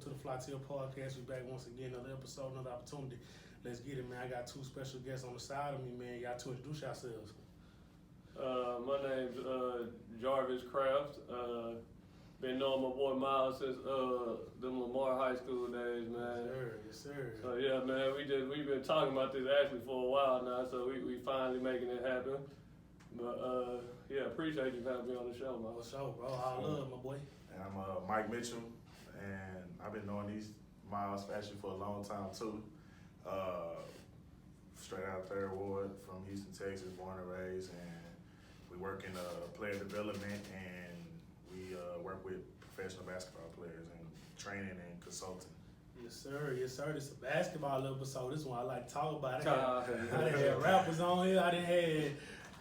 To the Flytill Podcast. We're back once again, another episode, another opportunity. Let's get it, man. I got two special guests on the side of me, man. Y'all two introduce yourselves. My name's Jarvis Craft. Been knowing my boy Miles since them Lamar High School days, man. Yes, sir. So yeah, man, we've been talking about this actually for a while now, so we finally making it happen. But yeah, appreciate you having me on the show, man. For sure, bro. I love my boy. And I'm Mike Mitchell. And I've been knowing these Miles actually for a long time too. Straight out of 3rd Ward from Houston, Texas, born and raised, and we work in player development, and we work with professional basketball players and training and consulting. Yes, sir. Yes, sir. This is a basketball episode. This one I like to talk about. I done had rappers on here. I done had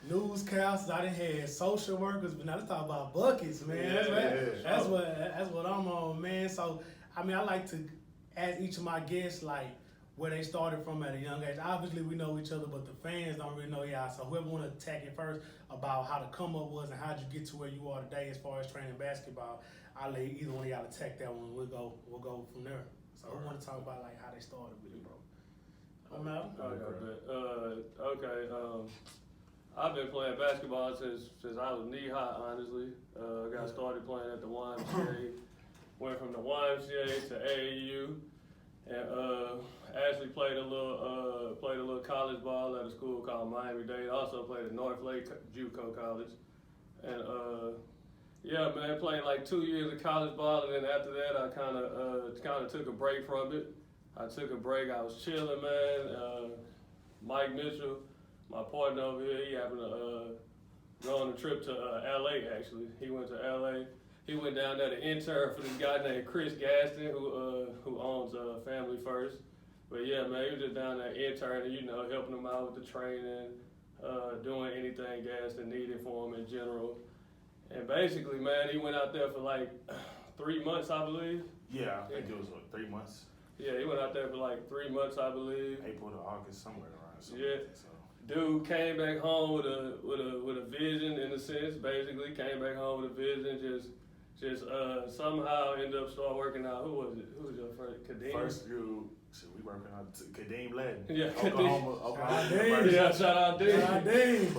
newscasters. I done had social workers. But now let's talk about buckets, man. That's what I'm on, man. So, I mean, I like to ask each of my guests, like, where they started from at a young age. Obviously, we know each other, but the fans don't really know y'all. So whoever want to attack it first about how the come up was and how'd you get to where you are today as far as training basketball, I'll let either one of y'all attack that one. We'll go from there. So who want to talk about like how they started with it, bro? I'm out. Okay. I've been playing basketball since I was knee high, honestly. Got started playing at the YMCA. Went from the YMCA to AAU, and actually played a little college ball at a school called Miami-Dade. Also played at North Lake JUCO College, and yeah, man, played like 2 years of college ball, and then after that, I kind of took a break from it. I took a break. I was chilling, man. Mike Mitchell, my partner over here, he happened to go on a trip to LA. Actually, he went to LA. He went down there to intern for this guy named Chris Gaston, who owns Family First. But yeah, man, he was just down there interning, helping him out with the training, doing anything Gaston needed for him in general. And basically, man, he went out there for like 3 months, I believe. Yeah, I think it was 3 months. Yeah, he went out there for like 3 months, I believe. April to August, somewhere around. Yeah. So. Dude came back home with a vision, in a sense. Basically, came back home with a vision. Just somehow ended up start working out. Who was it? Who was your first? Kadeem? First you, we working out Kadeem Ledden. Yeah, Oklahoma. Yeah, shout out Dean. Kadeem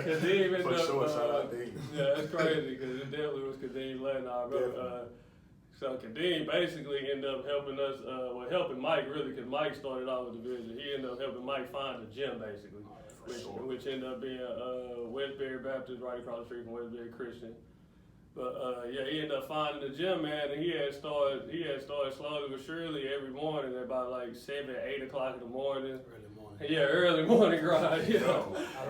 ended for up. sure, shout out Dean. Yeah, it's crazy because it definitely was Kadeem Ledden. I remember. So Kadeem basically ended up helping us, helping Mike really, because Mike started out with the vision. He ended up helping Mike find a gym basically, which ended up being Westbury Baptist right across the street from Westbury Christian. But yeah, he ended up finding the gym, man, and he had started slowly but surely every morning at about like 7, 8 o'clock in the morning. Early morning. Yeah, early morning grind. Yeah. I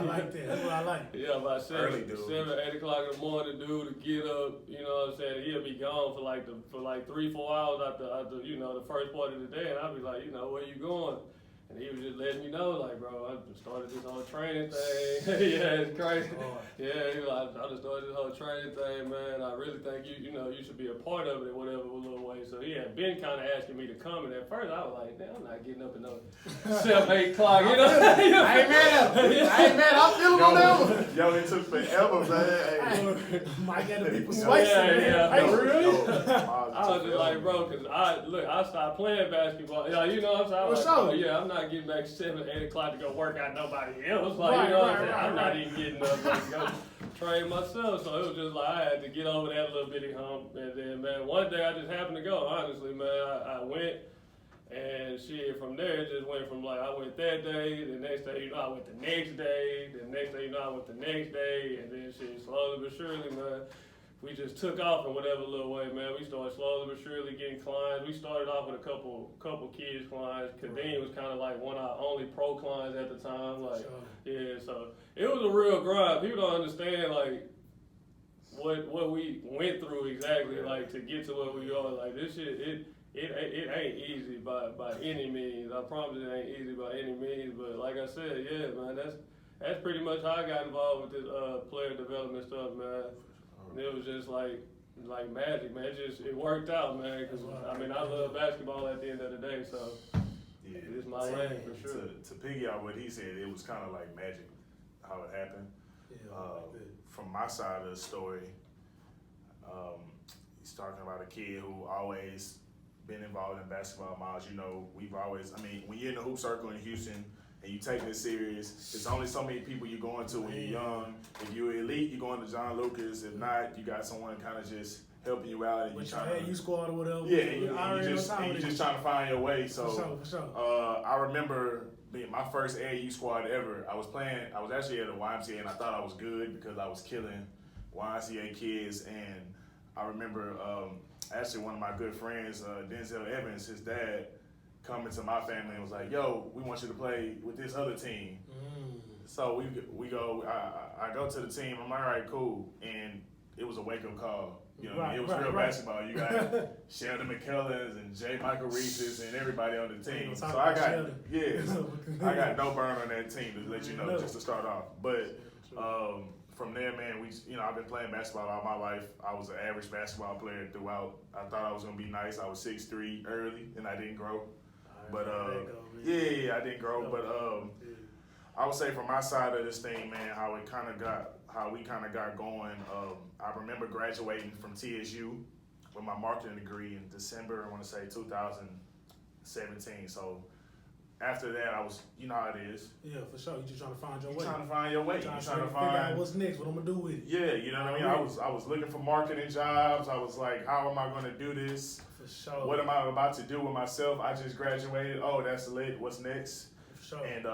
like that. That's what I like. Yeah, about 7, 8 o'clock in the morning, dude, to get up. You know what I'm saying? He'll be gone for like 3, 4 hours after the first part of the day, and I'll be like, where you going? And he was just letting me know, like, bro, I just started this whole training thing. Yeah, it's crazy. Yeah, he was like, I just started this whole training thing, man. I really think you should be a part of it in whatever little way. So he had been kind of asking me to come, and at first I was like, damn, I'm not getting up at no 7, 8 o'clock. I ain't mad. I'm feeling on them. Yo, it took forever, man. Might get to be persuasive. Yeah. Hey, really? I was just like, bro, because I stopped playing basketball. Yeah, you know what I'm saying? Yeah, I'm not getting back 7, 8 o'clock to go work out nobody else. Like, I'm not even getting up to go train myself. So it was just like I had to get over that little bitty hump. And then, man, one day I just happened to go. Honestly, man, I went, and shit, from there it just went from like I went that day, the next day, I went the next day, the next day, I went the next day, and then shit, slowly but surely, man, we just took off in whatever little way, man. We started slowly but surely getting clients. We started off with a couple kids clients. Kadeem was kind of like one of our only pro clients at the time. Like, yeah, so it was a real grind. People don't understand, like, what we went through exactly, like to get to where we are. Like this shit, it ain't easy by any means. I promise it ain't easy by any means. But like I said, yeah, man, that's pretty much how I got involved with this player development stuff, man. And it was just like magic, man. It worked out, man. Cause I mean, I love basketball at the end of the day, so yeah, it's my lane for sure. To piggyback what he said, it was kind of like magic how it happened. From my side of the story, he's talking about a kid who always been involved in basketball. Miles, you know, when you're in the hoop circle in Houston and you take this serious, there's only so many people you're going to when you're young. If you're elite, you're going to John Lucas. If not, you got someone kind of just helping you out. And you squad or whatever. Yeah, you're just trying to find your way. So, for sure. I remember being my first AAU squad ever. I was actually at a YMCA, and I thought I was good because I was killing YMCA kids. And I remember actually one of my good friends, Denzel Evans, his dad, coming to my family and was like, "Yo, we want you to play with this other team." So we go. I go to the team. I'm like, "All right, cool." And it was a wake up call. You know, it was real basketball. You got Sheldon McKellins and J. Michael Reese's and everybody on the team. So I got no burn on that team to let you know, just to start off. But from there, man, I've been playing basketball all my life. I was an average basketball player throughout. I thought I was gonna be nice. I was 6'3" early, and I didn't grow. But I didn't grow. But I would say from my side of this thing, man, how we kind of got going. I remember graduating from TSU with my marketing degree in December, I want to say 2017. So after that, I was, you know how it is. Yeah, for sure. You just trying to find your way. Trying to find your way. Trying to figure out what's next, what I'm gonna do with it. Yeah, you know what I mean? I was looking for marketing jobs. I was like, how am I gonna do this? For sure. What am I about to do with myself? I just graduated. Oh, that's lit. What's next? For sure. And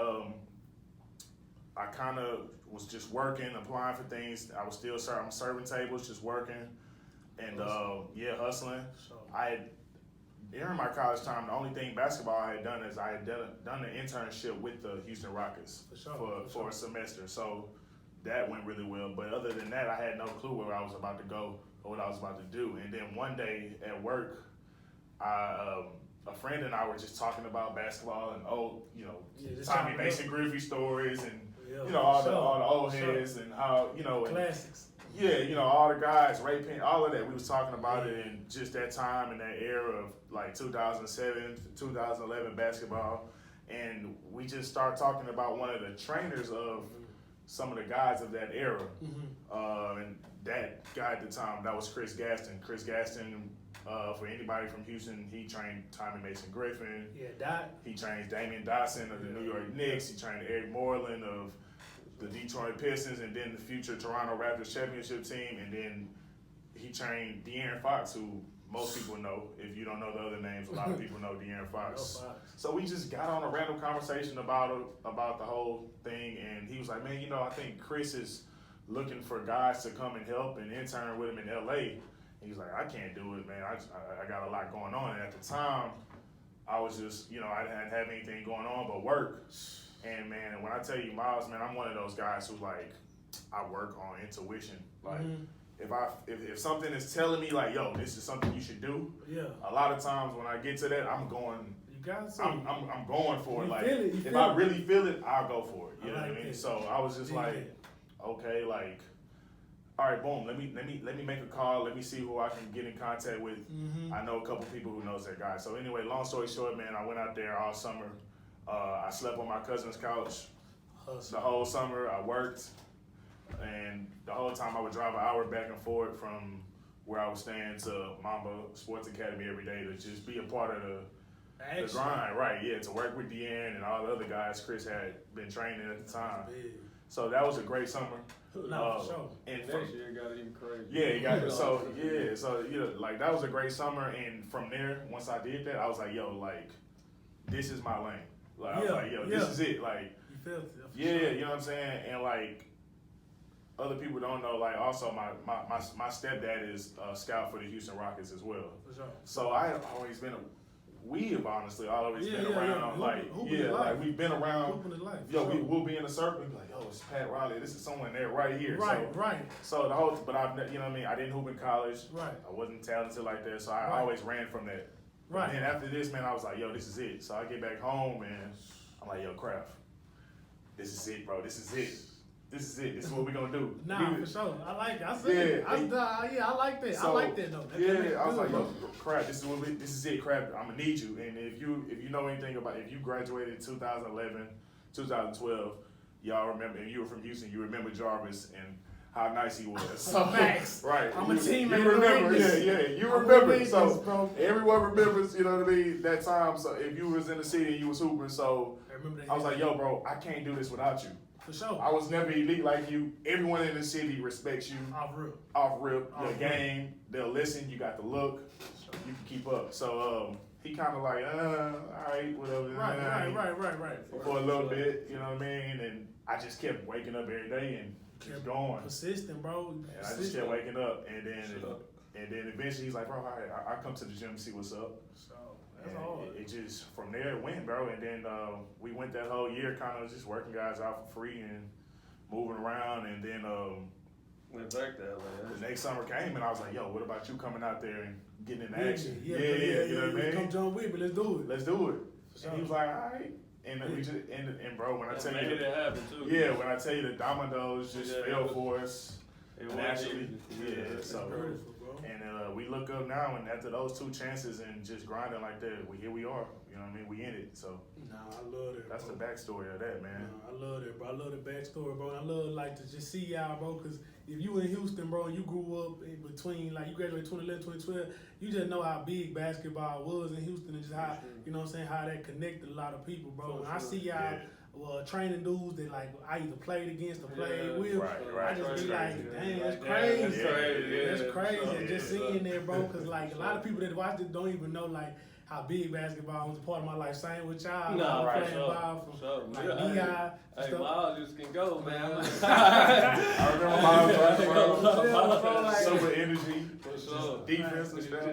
I kind of was just working, applying for things. I was still I'm serving tables, just working, and hustling. Sure. During my college time, the only thing basketball I had done is I had done an internship with the Houston Rockets for a semester. So that went really well. But other than that, I had no clue where I was about to go or what I was about to do. And then one day at work, a friend and I were just talking about basketball and Tommy Mason Griffey stories and all the old heads and how classics. Yeah, all the guys, Ray Penn, all of that. We was talking about it in just that time and that era of like 2007, 2011 basketball. And we just started talking about one of the trainers of some of the guys of that era. And that guy at the time, that was Chris Gaston. Chris Gaston, for anybody from Houston, he trained Tommy Mason Griffin. Yeah, Dot. He trained Damian Dotson of the New York Knicks. He trained Eric Moreland of the Detroit Pistons, and then the future Toronto Raptors championship team. And then he trained De'Aaron Fox, who most people know. If you don't know the other names, a lot of people know De'Aaron Fox. So we just got on a random conversation about the whole thing, and he was like, "Man, I think Chris is looking for guys to come and help and intern with him in LA." He's like, "I can't do it, man. I got a lot going on." And at the time, I was just, I didn't have anything going on but work. And man, when I tell you, Miles, man, I'm one of those guys who like, I work on intuition. Like, if something is telling me like, "Yo, this is something you should do," a lot of times when I get to that, I'm going. I'm going for it. Like, if I really feel it, I'll go for it. You know what I mean? So I was just like, okay, like, all right, boom. Let me make a call. Let me see who I can get in contact with. I know a couple people who knows that guy. So anyway, long story short, man, I went out there all summer. I slept on my cousin's couch the whole summer. I worked, and the whole time I would drive an hour back and forth from where I was staying to Mamba Sports Academy every day to just be a part of the grind, right? Yeah, to work with De'Aaron and all the other guys Chris had been training at the time. So that was a great summer. No, for sure. And next year it got even crazy. Yeah, it got so like that was a great summer. And from there, once I did that, I was like, "Yo, like, this is my lane." Like, I was like, "Yo, this is it." Like, you felt it. Yeah, you know what I'm saying? And like, other people don't know, like, also my stepdad is a scout for the Houston Rockets as well. For sure. So I have always been we have honestly always been Yeah. around. Like we've been around. Hooping is life. Yo, Sure. we'll be in a circle and be like, yo, it's Pat Riley. This is someone there right here. Right. So the whole, but you know what I mean? I didn't hoop in college. Right. I wasn't talented like that, so I always ran from that. Right. And then after this, man, I was like, yo, this is it. So I get back home and I'm like, yo, Craft, this is it, bro. This is it. This is what we're gonna do. Nah, for sure. I like it. I see it. I like that. So, I like that though. I was like, yo, Craft, this is it, Craft. I'm gonna need you. And if you know anything about, if you graduated in 2011, 2012, y'all remember, and you were from Houston, you remember Jarvis and how nice he was. So, Facts. right. I'm a teammate. You remember, you remember. So bro. everyone remembers, you know what I mean, that time. So if you was in the city and you was hooping, so I was like, yo, bro, I can't do this without you. For sure. I was never elite like you. Everyone in the city respects you. Off rip. Your game, they'll listen. You got the look. You can keep up. So he kind of like, all right, whatever. Right. For a little bit, you know what I mean? And I just kept waking up every day and kept going. Persistent, bro. And I just kept waking up. And then eventually he's like, bro, all right, I come to the gym and see what's up. So that's all. It just, from there it went, bro. And then we went that whole year kind of just working guys out for free and moving around. And then went back that way. The next summer came and I was like, yo, what about you coming out there and getting in action? Yeah, you know what I mean? Come join with me, let's do it. Let's do it. And he was like, all right. And we just, and bro, when I tell you, it happen too. Yeah, when I tell you the dominoes just fell for us. Naturally. So. And we look up now, and after those 2 chances and just grinding like that, here we are. You know what I mean? We in it. So. Nah, I love it. That's the backstory of that, man. Nah, I love that, bro. I love the backstory, bro. And I love like to just see y'all, bro. Cause if you in Houston, bro, and you grew up in between, like you graduated 2011, 2012, you just know how big basketball was in Houston and just how, you know what I'm saying, how that connected a lot of people, bro. When I see y'all. Training dudes that like I either played against or played with. I just be like, dang, that's crazy. That's crazy. And just seeing that, bro, because like a lot of people that watch it don't even know like how big basketball was a part of my life. Same with y'all. Playing ball from like DI. Hey, Miles just can go, man. I remember Miles, super energy, defense and stuff.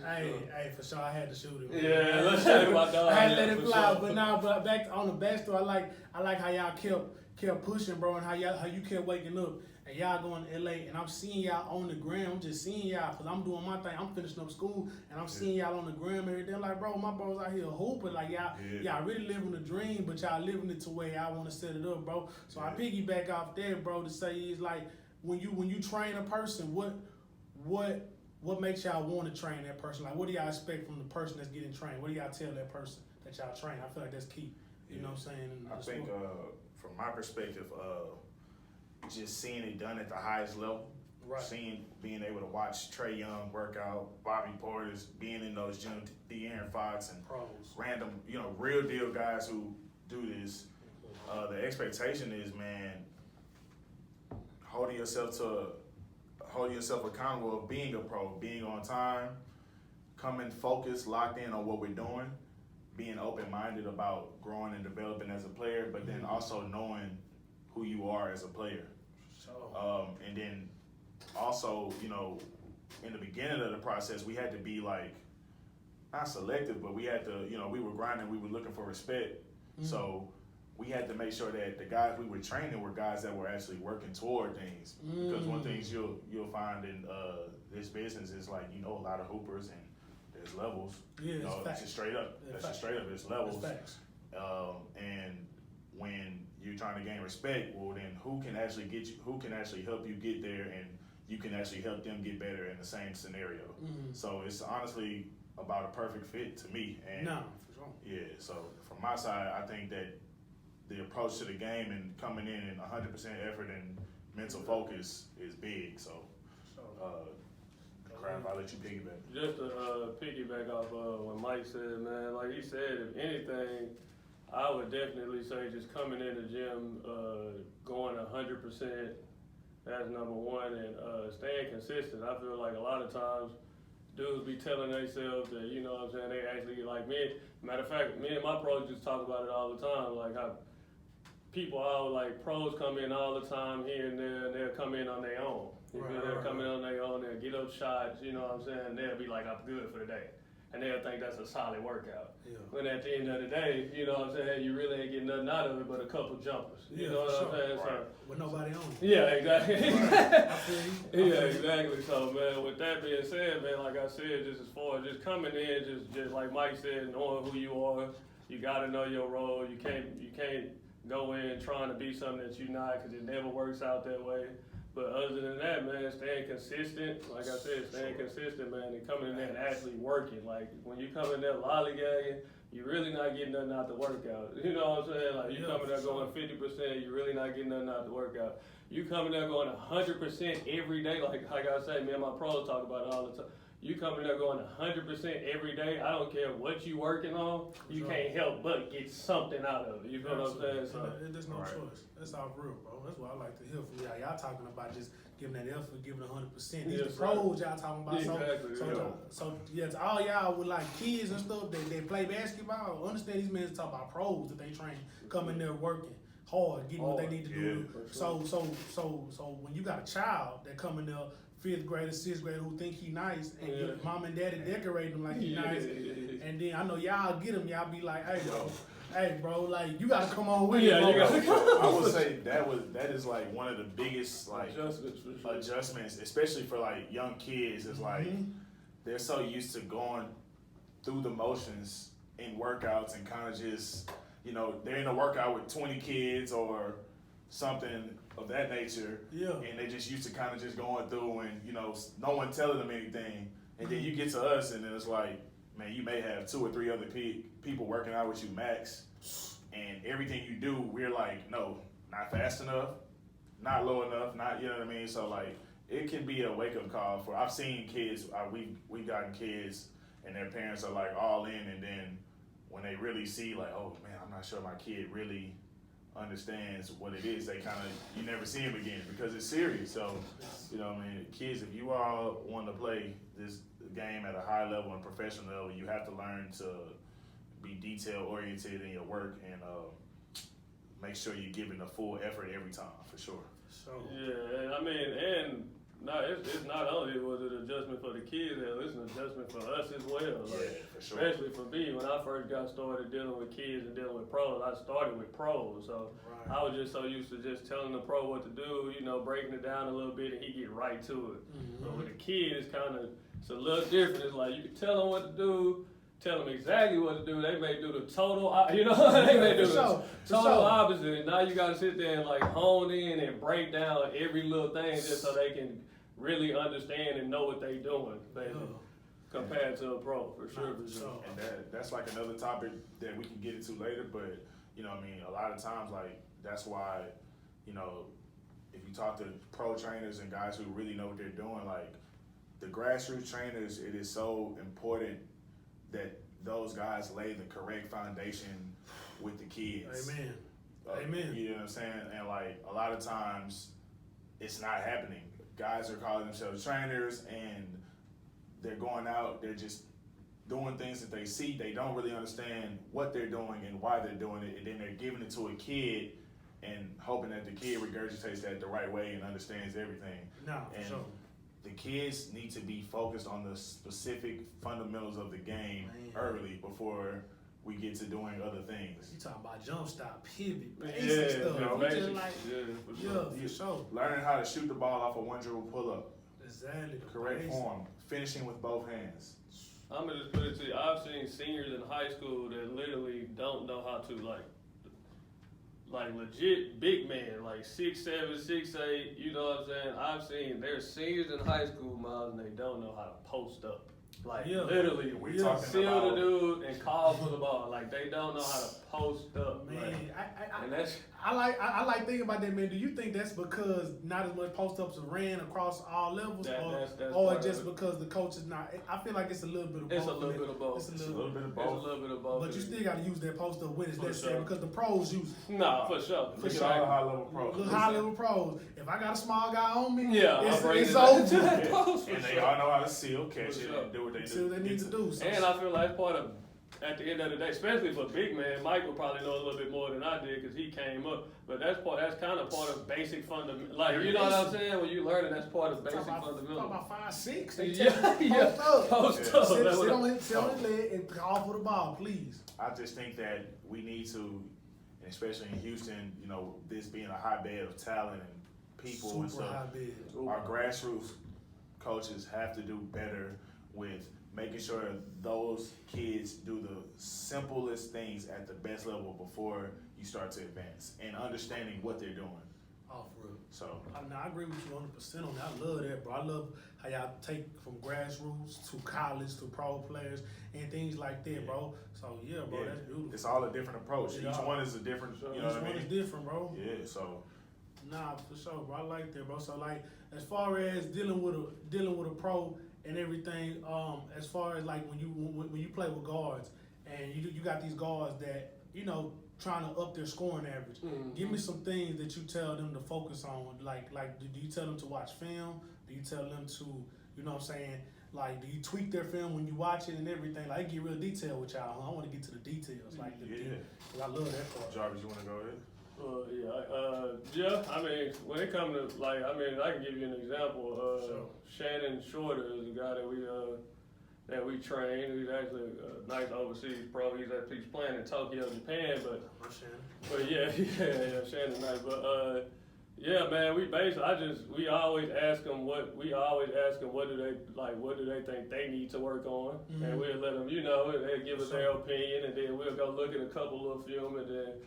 Hey, for sure, I had to shoot him. Yeah, let's show you my dog. I had to let it fly, but back on the backstory, I like how y'all kept pushing, bro, and how you kept waking up. And y'all going to LA, and I'm seeing y'all on the gram. I'm just seeing y'all, because I'm doing my thing. I'm finishing up school, and I'm seeing y'all on the gram every day. I'm like, bro, my bros out here hooping. Like, y'all really living the dream, but y'all living it to where y'all want to set it up, bro. So I piggyback off that, bro, to say is like, when you train a person, what makes y'all want to train that person? Like, what do y'all expect from the person that's getting trained? What do y'all tell that person that y'all train? I feel like that's key. You know what I'm saying? I think, from my perspective, just seeing it done at the highest level, being able to watch Trey Young work out, Bobby Portis, being in those gyms, De'Aaron Fox, and random, real deal guys who do this. The expectation is, man, holding yourself accountable of being a pro, being on time, coming focused, locked in on what we're doing, being open-minded about growing and developing as a player, but then also knowing who you are as a player. And then also, in the beginning of the process, we had to be like, not selective, but we had to, we were grinding, we were looking for respect. So we had to make sure that the guys we were training were guys that were actually working toward things. Because one thing you'll find in this business is like, a lot of hoopers and there's levels. Yeah, it's just straight up. It's levels. And when you're trying to gain respect, well then who can actually help you get there, and you can actually help them get better in the same scenario. So it's honestly about a perfect fit to me. And for sure. Yeah, so from my side, I think that the approach to the game and coming in and 100% effort and mental focus is big. So, Craft, I'll let you piggyback. Just to piggyback off what Mike said, man, like he said, if anything, I would definitely say just coming in the gym, going 100%, that's number one, and staying consistent. I feel like a lot of times dudes be telling themselves that, you know what I'm saying, they actually, like me, matter of fact, me and my pros just talk about it all the time, like how pros come in all the time here and there, and they'll come in on their own. They'll come in on their own, they'll get up shots, you know what I'm saying, they'll be like, I'm good for the day. and they'll think that's a solid workout. Yeah. When at the end of the day, you know what I'm saying, you really ain't getting nothing out of it but a couple jumpers. You know what I'm saying? Right. So, with nobody on. yeah, exactly. I feel you. Yeah, exactly. So, man, with that being said, man, like I said, just as far as just coming in, just like Mike said, knowing who you are, you got to know your role. You can't go in trying to be something that you're not, because it never works out that way. But other than that, man, staying consistent, like I said, staying consistent, man, and coming in there and actually working. Like, when you come in there lollygagging, you're really not getting nothing out the workout. You know what I'm saying? Like, you come in there going 50%, you're really not getting nothing out the workout. You come in there going 100% every day, like I say, me and my pros talk about it all the time. You come in there going 100% every day. I don't care what you working on. You can't help but get something out of it. You feel what I'm saying? So there's no choice. That's all real, bro. That's what I like to hear from y'all. Y'all talking about just giving that effort, giving 100%. These the pros y'all talking about. Exactly. So yes, all y'all with like kids and stuff they play basketball. Understand these men talk about pros that they train, come in there working hard, getting what they need to do. So when you got a child that come in there, 5th grader, 6th grader who think he nice, and your mom and daddy decorate him like he nice, and then I know y'all get him, y'all be like, hey bro, like you gotta come on with it. I would say that is like one of the biggest like adjustments, especially for like young kids. Is like they're so used to going through the motions in workouts and kind of just, you know, they're in a workout with 20 kids or something of that nature, and they just used to kind of just going through and, you know, no one telling them anything, and then you get to us and then it's like, man, you may have 2 or 3 other people working out with you max, and everything you do, we're like, no, not fast enough, not low enough, not, you know what I mean? So like, it can be a wake-up call for, I've seen kids, we've gotten kids and their parents are like all in, and then when they really see like, oh man, I'm not sure my kid really understands what it is, they kind of, you never see him again because it's serious. So, you know what I mean, kids, if you all want to play this game at a high level and professional level, you have to learn to be detail oriented in your work and make sure you're giving the full effort every time, for sure. So yeah, I mean, and it's not only was it an adjustment for the kids, it's an adjustment for us as well. Like, for sure. Especially for me, when I first got started dealing with kids and dealing with pros, I started with pros. So I was just so used to just telling the pro what to do, you know, breaking it down a little bit, and he get right to it. But with the kid, it's a little different. It's like you can tell them what to do, tell them exactly what to do. They may do the total, you know, they may do the total opposite. And now you got to sit there and like hone in and break down every little thing just so they can really understand and know what they doing, basically, compared to a pro, for sure. And that's like another topic that we can get into later, but, you know what I mean, a lot of times, like, that's why, you know, if you talk to pro trainers and guys who really know what they're doing, like, the grassroots trainers, it is so important that those guys lay the correct foundation with the kids. Amen. Amen. You know what I'm saying? And, like, a lot of times, it's not happening. Guys are calling themselves trainers, and they're going out, they're just doing things that they see. They don't really understand what they're doing and why they're doing it, and then they're giving it to a kid and hoping that the kid regurgitates that the right way and understands everything. The kids need to be focused on the specific fundamentals of the game early before we get to doing other things. You talking about jump stop, pivot, basic stuff. For sure. Learning how to shoot the ball off a 1-dribble pull-up. Exactly. Correct form. Finishing with both hands. I'm gonna just put it to you. I've seen seniors in high school that literally don't know how to like legit big man, like 6'7", 6'8", you know what I'm saying? I've seen there's seniors in high school, Miles, and they don't know how to post up. Like literally, we talking seal about the dude and call for the ball. Like they don't know how to post up. Man, like, and that's I like thinking about that, man. Do you think that's because not as much post ups are ran across all levels, or just because the coach is not? I feel like it's a little bit of both. It's a little bit of both. It's a little bit of both. But you still got to use that post up when it's necessary because the pros use it. No, for sure. Look at all the high level pros. Look, high level pros. If I got a small guy on me, it's over. And they all know how to seal, catch it, and do what they do. See what they need to do. And I feel like part of at the end of the day, especially for big man, Mike will probably know a little bit more than I did because he came up. But that's kind of part of basic fundamental. Like, you know what I'm saying? When you learning, that's part of basic fundamental. Talk about 5'6". They yeah. Post up. Sit on the leg and call for the ball, please. I just think that we need to, especially in Houston, you know, this being a hotbed of talent and people and stuff. Our grassroots coaches have to do better with making sure those kids do the simplest things at the best level before you start to advance and understanding what they're doing. Oh, for real. So I agree with you 100% on that. I love that, bro. I love how y'all take from grassroots to college to pro players and things like that, bro. So yeah, bro, that's beautiful. It's all a different approach. Each one is a different. You know what I mean? Each one is different, bro. Yeah. So. Nah, for sure, bro. I like that, bro. So like, as far as dealing with a pro and everything, as far as like when you play with guards and you got these guards that, you know, trying to up their scoring average. Mm-hmm. Give me some things that you tell them to focus on. Like do you tell them to watch film? Do you tell them to, you know what I'm saying? Like, do you tweak their film when you watch it and everything? Like, get real detailed with y'all. Huh? I want to get to the details. Like, I love that part. Jarvis, you want to go ahead? Yeah. I mean, when it comes to I can give you an example. Sure. Shannon Shorter is a guy that we train. He's actually a nice overseas pro. He's playing in Tokyo, Japan. But yeah, Shannon's nice. But yeah, man, we always ask them what do they think they need to work on, mm-hmm. and we'll let them, they give us their opinion, and then we'll go look at a couple of film, and then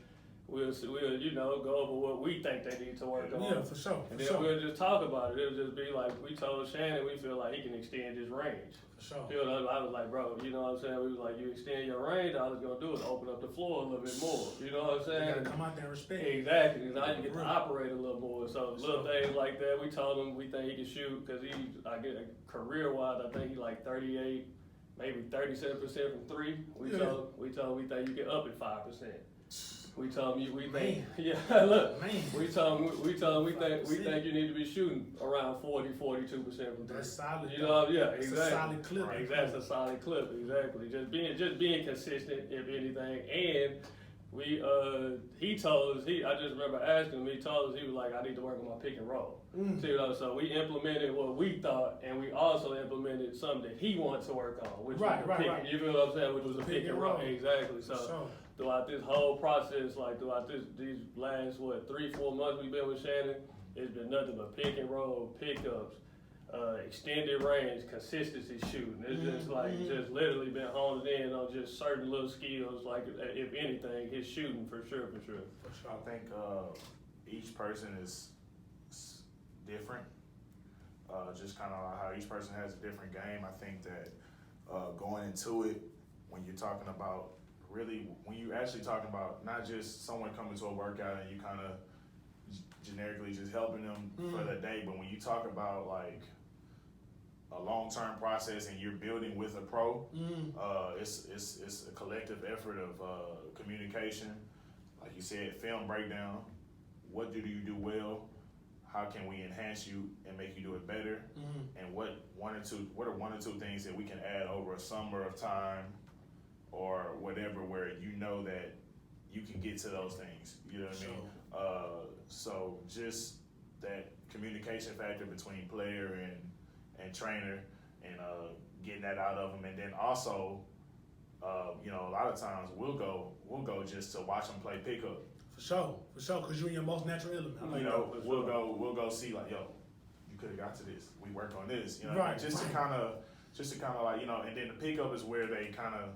we'll go over what we think they need to work on. Yeah, for sure. And then we'll just talk about it. It'll just be like, we told Shannon we feel like he can extend his range. For sure. I was like, bro, you know what I'm saying? We was like, you extend your range, all it's going to do is open up the floor a little bit more. You know what I'm saying? You got to come out there and respect. Exactly. Now you get to operate a little more. So little things like that, we told him we think he can shoot because career-wise, I think he's like 38, maybe 37% from three. We told him we think you get up at 5%. We told him we think we told him we think you need to be shooting around 40-42% from three. That's solid. Exactly. It's a solid clip. Right, that's a solid clip, exactly. Just being consistent, if anything. And he told us, I just remember asking him, he told us, he was like, I need to work on my pick and roll. Mm. So we implemented what we thought, and we also implemented something that he wants to work on, which was the pick. You feel what I'm saying? Which was a pick and roll. Exactly. So throughout this whole process, throughout these last 3-4 months we've been with Shannon, it's been nothing but pick and roll, pickups, extended range, consistency shooting. It's just literally been honing in on just certain little skills. Like, if anything, his shooting for sure. I think each person is different. Just kind of how each person has a different game. I think that going into it, when you're talking about when you're actually talking about not just someone coming to a workout and you kind of generically just helping them for the day, but when you talk about like a long-term process and you're building with a pro, it's a collective effort of communication. Like you said, film breakdown. What do you do well? How can we enhance you and make you do it better? And what are one or two things that we can add over a summer of time or whatever, where you know that you can get to those things. You know what I mean? So just that communication factor between player and trainer, and getting that out of them, and then also, a lot of times we'll go just to watch them play pickup. For sure, because you're in your most natural element. We'll go see like, yo, you could have got to this. We work on this, to kind of like, and then the pickup is where they kind of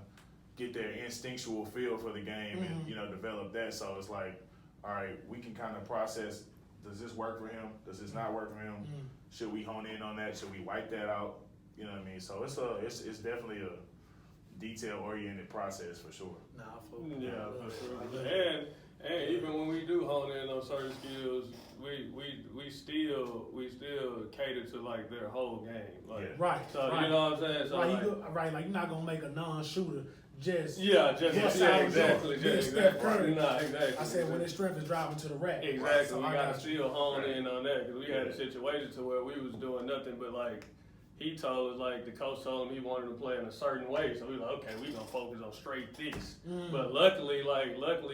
get their instinctual feel for the game and develop that. So it's like, all right, we can kind of process. Does this work for him? Does this not work for him? Should we hone in on that? Should we wipe that out? You know what I mean? So it's definitely a detail-oriented process for sure. For sure. And even when we do hone in on certain skills, we still cater to like their whole game. So you know what I'm saying? So like you're not gonna make a non-shooter just exactly. Nah, exactly. I said when his strength is driving to the rack. Exactly. So we gotta still hone in on that, because we had a situation to where we was doing nothing but like he told us, like, the coach told him he wanted to play in a certain way. So we were like, okay, we going to focus on straight this. But luckily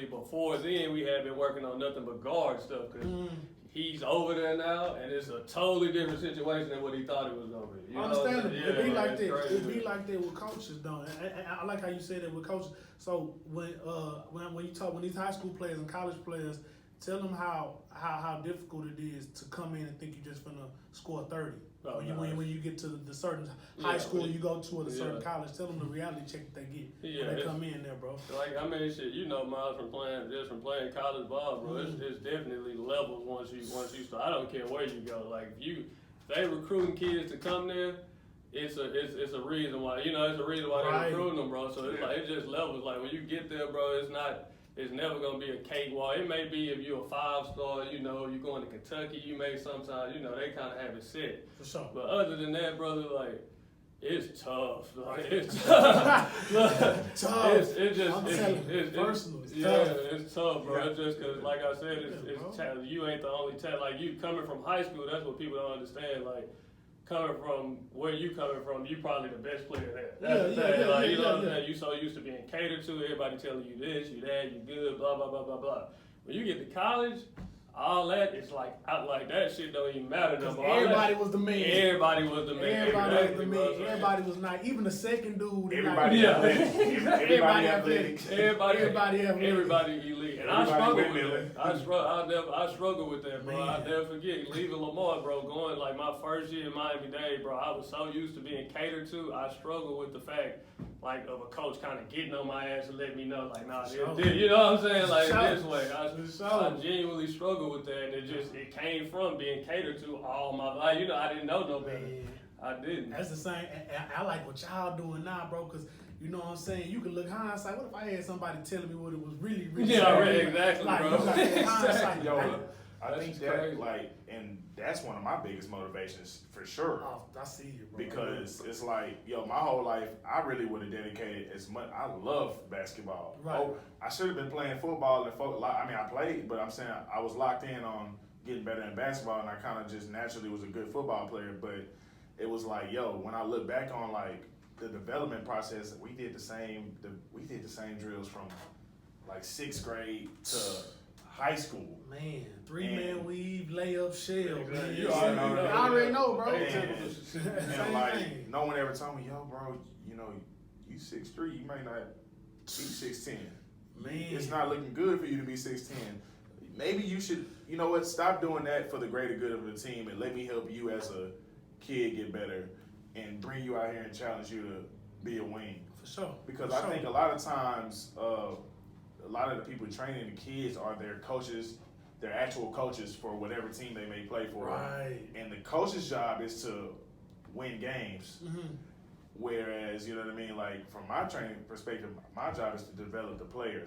before then, we had been working on nothing but guard stuff because he's over there now, and it's a totally different situation than what he thought it was going to be. I understand it. Yeah, It be like it's that. crazy. It be like that with coaches, though. And I like how you said that with coaches. So when you talk, when these high school players and college players, tell them how difficult it is to come in and think you're just gonna score 30. Oh, When you get to the certain high school you go to or the certain college, tell them the reality check that they get when they come in there, bro. Like, I mean, shit, you know, Miles, from playing college ball, bro. It's definitely levels once you start. I don't care where you go. Like, if they recruiting kids to come there, it's a reason why. You know, it's a reason why they're recruiting them, bro. So it's like it just levels. Like when you get there, bro, it's never gonna be a cakewalk. It may be if you're a 5-star, you know, you're going to Kentucky, you may sometimes, you know, they kind of have it set. For sure. But other than that, brother, like, it's tough. Like, it's tough. Tough. It's just personal. It's tough, bro. It's just because, like I said, you ain't the only talent. Like, you coming from high school, that's what people don't understand. Like, coming from where you coming from, you probably the best player there. That's the thing. You know what I'm saying? You so used to being catered to, everybody telling you this, you that, you good, blah, blah, blah, blah, blah. When you get to college, all that is like that shit don't even matter no more. Everybody was the man. Everybody was the man. Everybody was not. Even the second dude. Everybody athletic. Everybody elite. And I struggle with that. I struggle with that, bro. I'll never forget leaving Lamar, bro, going like my first year in Miami-Dade, bro. I was so used to being catered to. I struggle with the fact, like, of a coach kind of getting on my ass and letting me know, like, nah, you know what I'm saying? Like, this way. I genuinely struggle with that. And it came from being catered to all my life. You know, I didn't know no better. I didn't. That's the same. I like what y'all doing now, bro, because you know what I'm saying? You can look hindsight. What if I had somebody telling me what it was really, really? Yeah, right, exactly, like, bro. Hindsight. Yo, I think that, like, and that's one of my biggest motivations for sure. Oh, I see you, bro. Because it's like, yo, my whole life, I really would have dedicated as much. I love basketball. Right. Oh, I should have been playing football. I mean, I played, but I'm saying I was locked in on getting better in basketball, and I kind of just naturally was a good football player. But it was like, yo, when I look back on, like, the development process, we did the same drills from like 6th grade to high school. Man, 3-man weave, layup, shell. Man. You already know, bro. And like, no one ever told me, yo, bro, you know, you 6'3", you might not be 6'10". Man, it's not looking good for you to be 6'10". Maybe you should, you know what? Stop doing that for the greater good of the team, and let me help you as a kid get better, and bring you out here and challenge you to be a wing. For sure. Because I think a lot of times, a lot of the people training the kids are their coaches, their actual coaches for whatever team they may play for. Right. And the coach's job is to win games. Mm-hmm. Whereas, you know what I mean, like, from my training perspective, my job is to develop the player.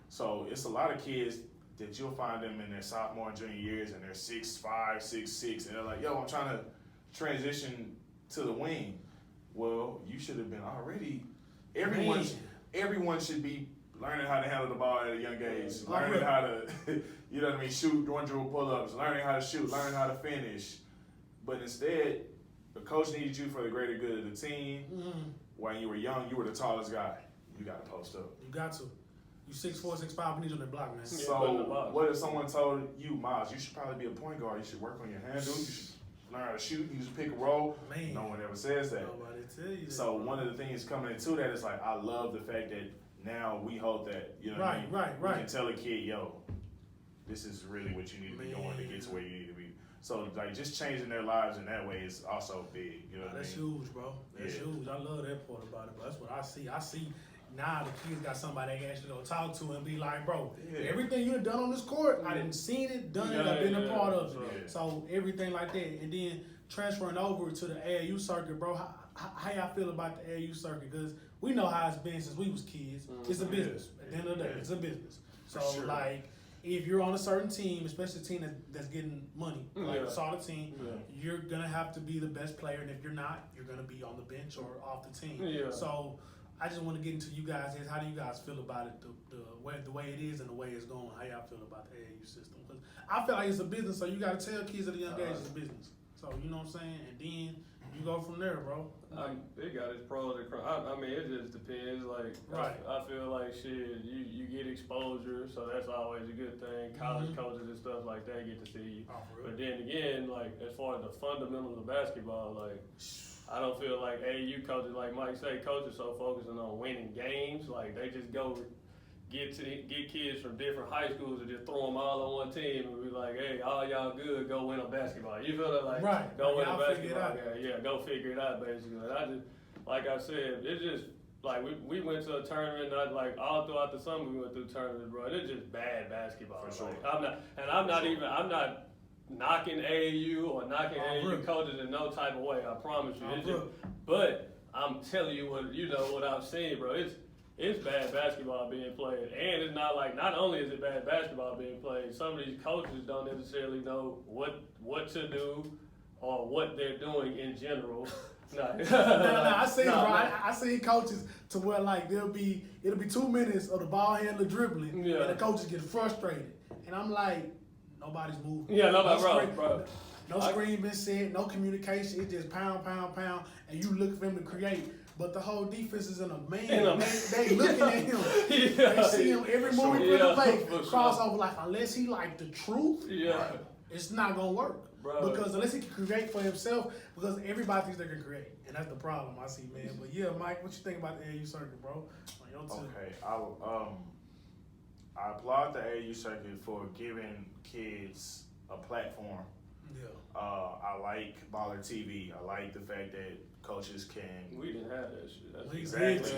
So it's a lot of kids that you'll find them in their sophomore and junior years, and they're 6'5", 6'6", and they're like, yo, I'm trying to transition to the wing. Well, you should have been already. Everyone should be learning how to handle the ball at a young age, learning how to, you know what I mean, shoot, run drill pull-ups, learning how to shoot, learning how to finish. But instead, the coach needed you for the greater good of the team. Mm-hmm. When you were young, you were the tallest guy. You got to post up. You got to. You 6'4", 6'5", we need you on that block, man. So what if someone told you, Miles, you should probably be a point guard. You should work on your handles. You should learn how to shoot. You should pick a roll. Man. No one ever says that. Nobody tell you that. So one of the things coming into that is like, I love the fact that now we hold that, you know what I mean? Right. We can tell a kid, yo, this is really what you need to be doing to get to where you need to be. So, like, just changing their lives in that way is also big, you know what I mean? That's huge, bro. That's huge. I love that part about it, but that's what I see. I see now the kids got somebody they can actually go talk to and be like, bro, everything you done on this court, I done seen it, done it, I've been a part of it. Right. So everything like that. And then transferring over to the AAU circuit, bro, how y'all feel about the AAU circuit? Because we know how it's been since we was kids. It's a business. At the end of the day, it's a business. So, like, if you're on a certain team, especially a team that's getting money, like a solid team, you're going to have to be the best player. And if you're not, you're going to be on the bench or off the team. Yeah. So I just want to get into you guys. How do you guys feel about it, the way it is and the way it's going? How y'all feel about the AAU system? Because I feel like it's a business, so you got to tell kids at a young age it's a business. So, you know what I'm saying? And then you go from there, bro. It got its pros and cons. I mean, it just depends. Like, right. I feel like shit, you get exposure, so that's always a good thing. College coaches and stuff like that get to see you. But then again, like, as far as the fundamentals of basketball, like, I don't feel like AAU coaches, like Mike say, coaches so focusing on winning games. Like, they just go get kids from different high schools and just throw them all on one team and be like, hey, all y'all good, go win a basketball. You feel it? Like, right. go win a basketball game. Yeah, go figure it out, basically. And I just, like I said, it's just, like, we went to a tournament, and like, all throughout the summer we went through tournaments, bro. It's just bad basketball. For sure. Like, I'm not knocking AAU or knocking AAU coaches in no type of way, I promise you. It's just, but I'm telling you what I've seen, bro. It's bad basketball being played, and it's not only is it bad basketball being played, some of these coaches don't necessarily know what to do or what they're doing in general. I see coaches to where like it'll be 2 minutes of the ball handler dribbling, and the coaches get frustrated, and I'm like, nobody's moving. Yeah, nobody, bro. No screen been set, no communication. It's just pound, and you look for him to create. But the whole defense is in a man. They looking at him. They see him every move he put in play. Crossover, like, unless he like the truth, it's not going to work. Bro. Because unless he can create for himself, because everybody thinks they can create. And that's the problem I see, man. But yeah, Mike, what you think about the AAU circuit, bro? Okay, I applaud the AAU circuit for giving kids a platform. Yeah. I like Baller TV. I like the fact that coaches can. We didn't have that shit. That's exactly.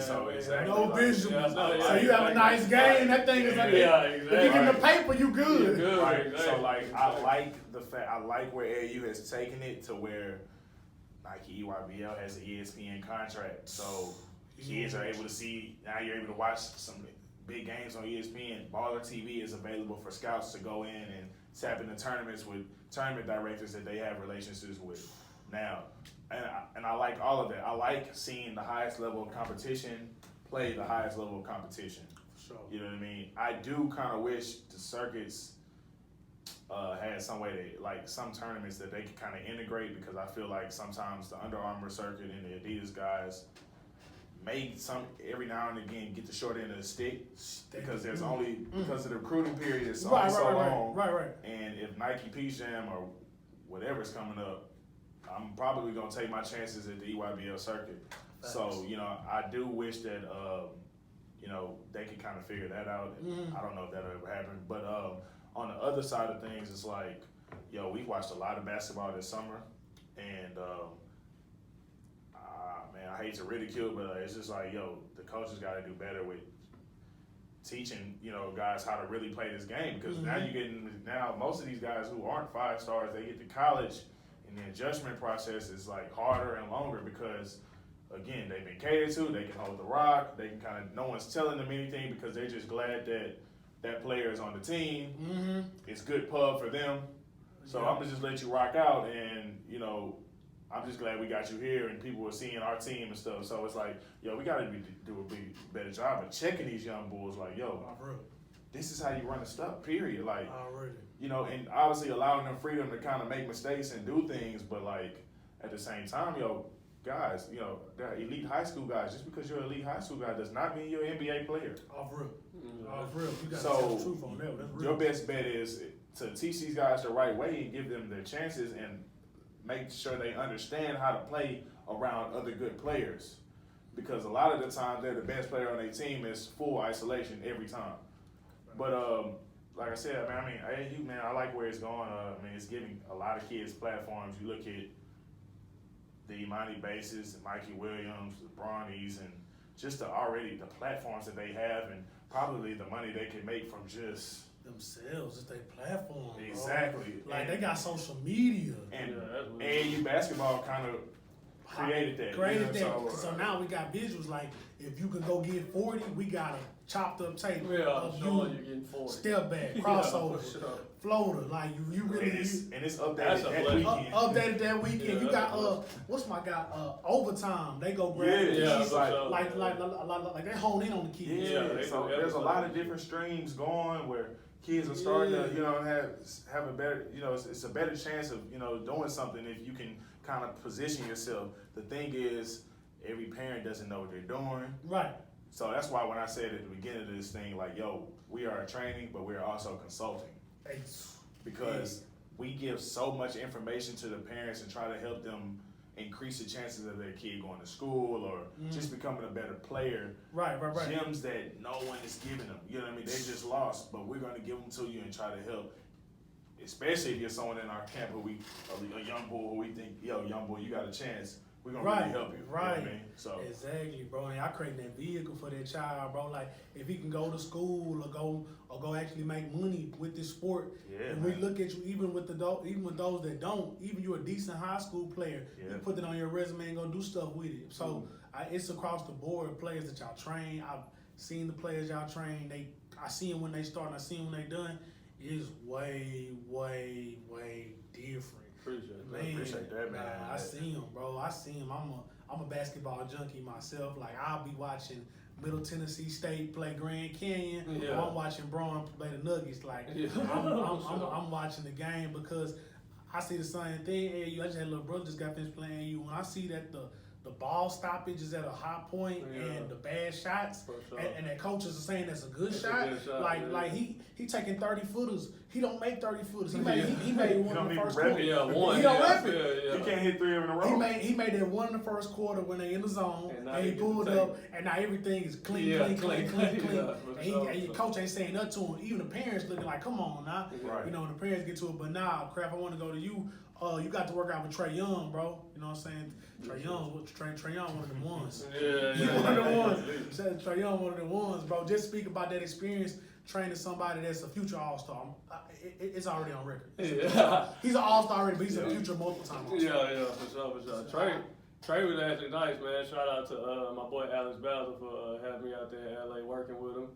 No like, visual. So you have a nice game. That thing is like, if you get the paper, you good. Right. Exactly. So like, I like the fact. I like where AAU has taken it to where Nike EYBL has an ESPN contract, so kids are able to see. Now you're able to watch some big games on ESPN. Baller TV is available for scouts to go in and tap into tournaments with tournament directors that they have relationships with. Now, and I like all of that. I like seeing the highest level of competition play the highest level of competition. Sure. You know what I mean? I do kind of wish the circuits had some way to, like, some tournaments that they could kind of integrate, because I feel like sometimes the Under Armour circuit and the Adidas guys may every now and again get the short end of the stick, because there's only because of the recruiting period is only so long. Right. And if Nike Peace Jam or whatever's coming up, I'm probably gonna take my chances at the EYBL circuit. Thanks. So I do wish that they could kind of figure that out. I don't know if that'll ever happen, but on the other side of things, it's like, we watched a lot of basketball this summer, and man, I hate to ridicule, but it's just like, the coaches got to do better with teaching, guys how to really play this game, because now most of these guys who aren't 5 stars, they get to college, and the adjustment process is like harder and longer, because again, they've been catered to, they can hold the rock, they can no one's telling them anything, because they're just glad that player is on the team. It's good pub for them. So I'm gonna just let you rock out, and I'm just glad we got you here, and people are seeing our team and stuff. So it's like, we gotta do a better job of checking these young bulls. Like, this is how you run the stuff. Period. Like, and obviously allowing them freedom to kind of make mistakes and do things, but like at the same time, guys, they're elite high school guys. Just because you're an elite high school guy does not mean you're an NBA player. Off real. You gotta tell the truth on that. That's real. Your best bet is to teach these guys the right way and give them their chances, and make sure they understand how to play around other good players. Because a lot of the time, they're the best player on their team is full isolation every time. But like I said, AAU, man, I like where it's going. It's giving a lot of kids platforms. You look at the Imani Bases, and Mikey Williams, the Bronnies, and just the platforms that they have, and probably the money they can make from just themselves, it's their platform. Exactly. Bro. Like, they got social media. And AAU basketball kind of created that. So now we got visuals, like, if you could go get 40, we got a chopped up tape of you're getting 40. Step back, crossover, floater, like you really. And it's updated that weekend. Updated that weekend. You got what's my guy? Overtime. They go grab the kids, like they hone in on the kids. So there's a lot of different streams going where kids are starting to, have a better, it's a better chance of, doing something if you can kind of position yourself. The thing is, every parent doesn't know what they're doing. Right. So that's why when I said at the beginning of this thing, like, yo, we are training, but we are also consulting. Because we give so much information to the parents and try to help them increase the chances of their kid going to school or just becoming a better player. Right. Gems that no one is giving them. You know what I mean? They just lost, but we're going to give them to you and try to help. Especially if you're someone in our camp a young boy who we think, yo, young boy, you got a chance. We're going to really help you. Right. You know what I mean? So. Exactly, bro. And I create that vehicle for that child, bro. Like, if he can go to school or go actually make money with this sport. Yeah, and we look at you, even with those that don't, even you're a decent high school player, you put that on your resume and go do stuff with it. So it's across the board, players that y'all train. I've seen the players y'all train. I see them when they start and I see them when they done. It's way, way, way different. Appreciate that, man. I see him, bro. I see him. I'm a basketball junkie myself. Like, I'll be watching Middle Tennessee State play Grand Canyon. Yeah. Or I'm watching Braun play the Nuggets. Like, I'm watching the game because I see the same thing. AAU, I just had a little brother just got finished playing AAU. When I see that the ball stoppage is at a high point and the bad shots, and that coaches are saying that's a good shot. Like he taking 30 footers. He don't make 30 footers. He made one in the first quarter. He don't rep it. He can't hit 3 in a row. He made that one in the first quarter when they in the zone, and he pulled up, and now everything is clean. And your coach ain't saying nothing to him. Even the parents looking like, come on now. Right. When the parents get to it, but nah, crap, I want to go to you. You got to work out with Trey Young, bro. You know what I'm saying? Trey Young, one of them ones. One of the ones. Trey Young, one of the ones, bro. Just speak about that experience training somebody that's a future All-Star. It's already on record. He's an All-Star already, but he's a future multiple-time All-Star. Yeah, for sure. Trey was actually nice, man. Shout out to my boy Alex Bowser for having me out there in LA working with him.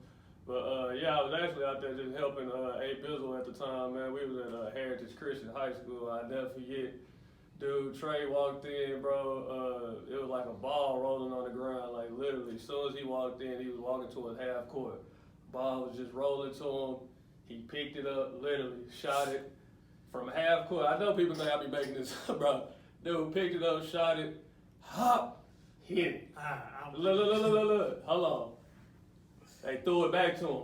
But I was actually out there just helping A. Bizzle at the time, man. We was at Heritage Christian High School. I'll never forget. Dude, Trey walked in, bro. It was like a ball rolling on the ground, like literally. As soon as he walked in, he was walking towards half court. Ball was just rolling to him. He picked it up, literally, shot it from half court. I know people think I be making this up, bro. Dude picked it up, shot it, hop, hit it. Look. Hold on. They threw it back to him.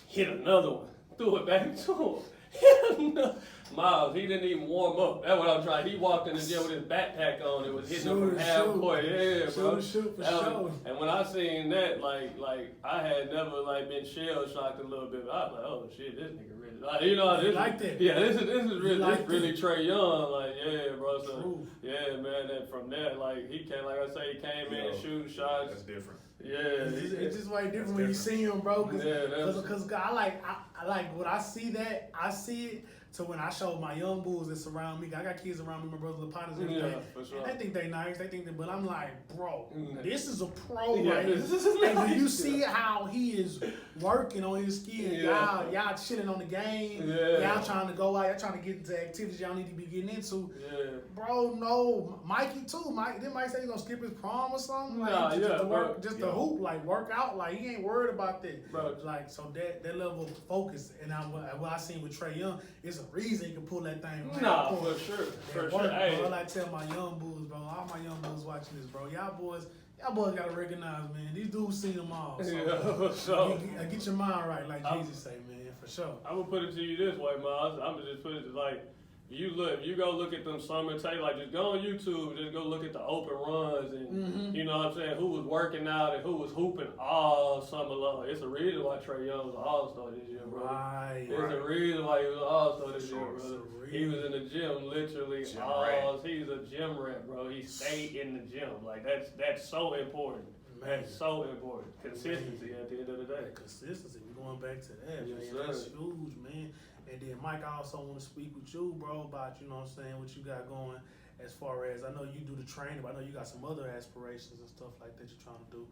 Hit another one. Threw it back to him. Hit another. Miles, he didn't even warm up. That's what I'm trying. He walked in the gym with his backpack on. It was hitting him from half court. Yeah, bro. Shoot for sure. And when I seen that, like I had never been shell shocked a little bit. But I was like, oh shit, this nigga really. This like that. Yeah, this is really Trey Young. Like, yeah, bro. So yeah, man. And from there, he came in shooting shots. That's different. Yeah, it's just way different when you see him, bro. Because I like when I see that, I see it. So when I show my young bulls that surround me, I got kids around me, my brothers, the partners, everything. For sure. And they think they nice. They think that, but I'm like, bro, this is a pro, right? And when you see how he is working on his skill, y'all chilling on the game, y'all trying to go out, y'all trying to get into activities y'all need to be getting into. Bro, no, Mikey too. Didn't Mike say he's gonna skip his prom or something? To hoop, work out. He ain't worried about that. Bro. So that level of focus, and what I seen with Trey Young, it's a reason he can pull that thing. For sure. Hey. Bro, I tell my young bulls, bro, all my young bulls watching this, bro, y'all boys gotta recognize, man. These dudes seen them all. So for sure. Get your mind right, like Jesus say, man, for sure. I'm gonna put it to you this way, Miles. I'm gonna just put it if you go look at them summer tape, just go on YouTube, just go look at the open runs and you know what I'm saying, who was working out and who was hooping all summer long. It's a reason why Trey Young was an All-Star this year, bro. It's a reason why he was an All-Star this year, brother. He was in the gym literally he's a gym rat, bro. He stayed in the gym. That's so important. Man. That's so important. Consistency at the end of the day. Consistency. We're going back to that, yes, man. That's huge, man. And then Mike, I also want to speak with you, bro, about, what you got going as far as, I know you do the training, but I know you got some other aspirations and stuff like that you're trying to do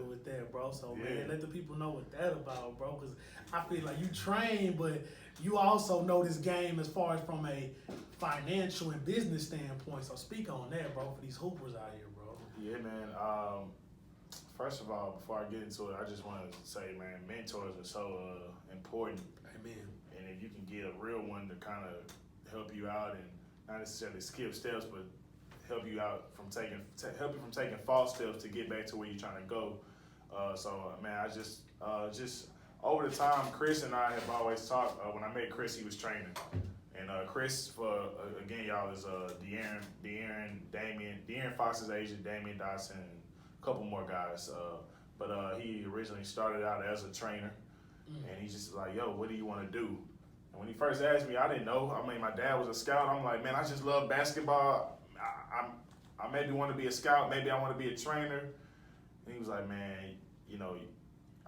with that, bro. So, man, let the people know what that about, bro, because I feel like you train, but you also know this game as far as from a financial and business standpoint. So speak on that, bro, for these hoopers out here, bro. Yeah, man. First of all, before I get into it, I just want to say, man, mentors are so important. Amen. And if you can get a real one to kind of help you out and not necessarily skip steps, but help you out from taking false steps to get back to where you're trying to go. Man, I just over the time, Chris and I have always talked. When I met Chris, he was training, and Chris, again, y'all, is De'Aaron Fox's agent, Damian Dotson, and a couple more guys. But he originally started out as a trainer, and he's just like, yo, what do you want to do? And when he first asked me, I didn't know. I mean, my dad was a scout. I'm like, man, I just love basketball. I maybe want to be a scout. Maybe I want to be a trainer. And he was like, man, you know,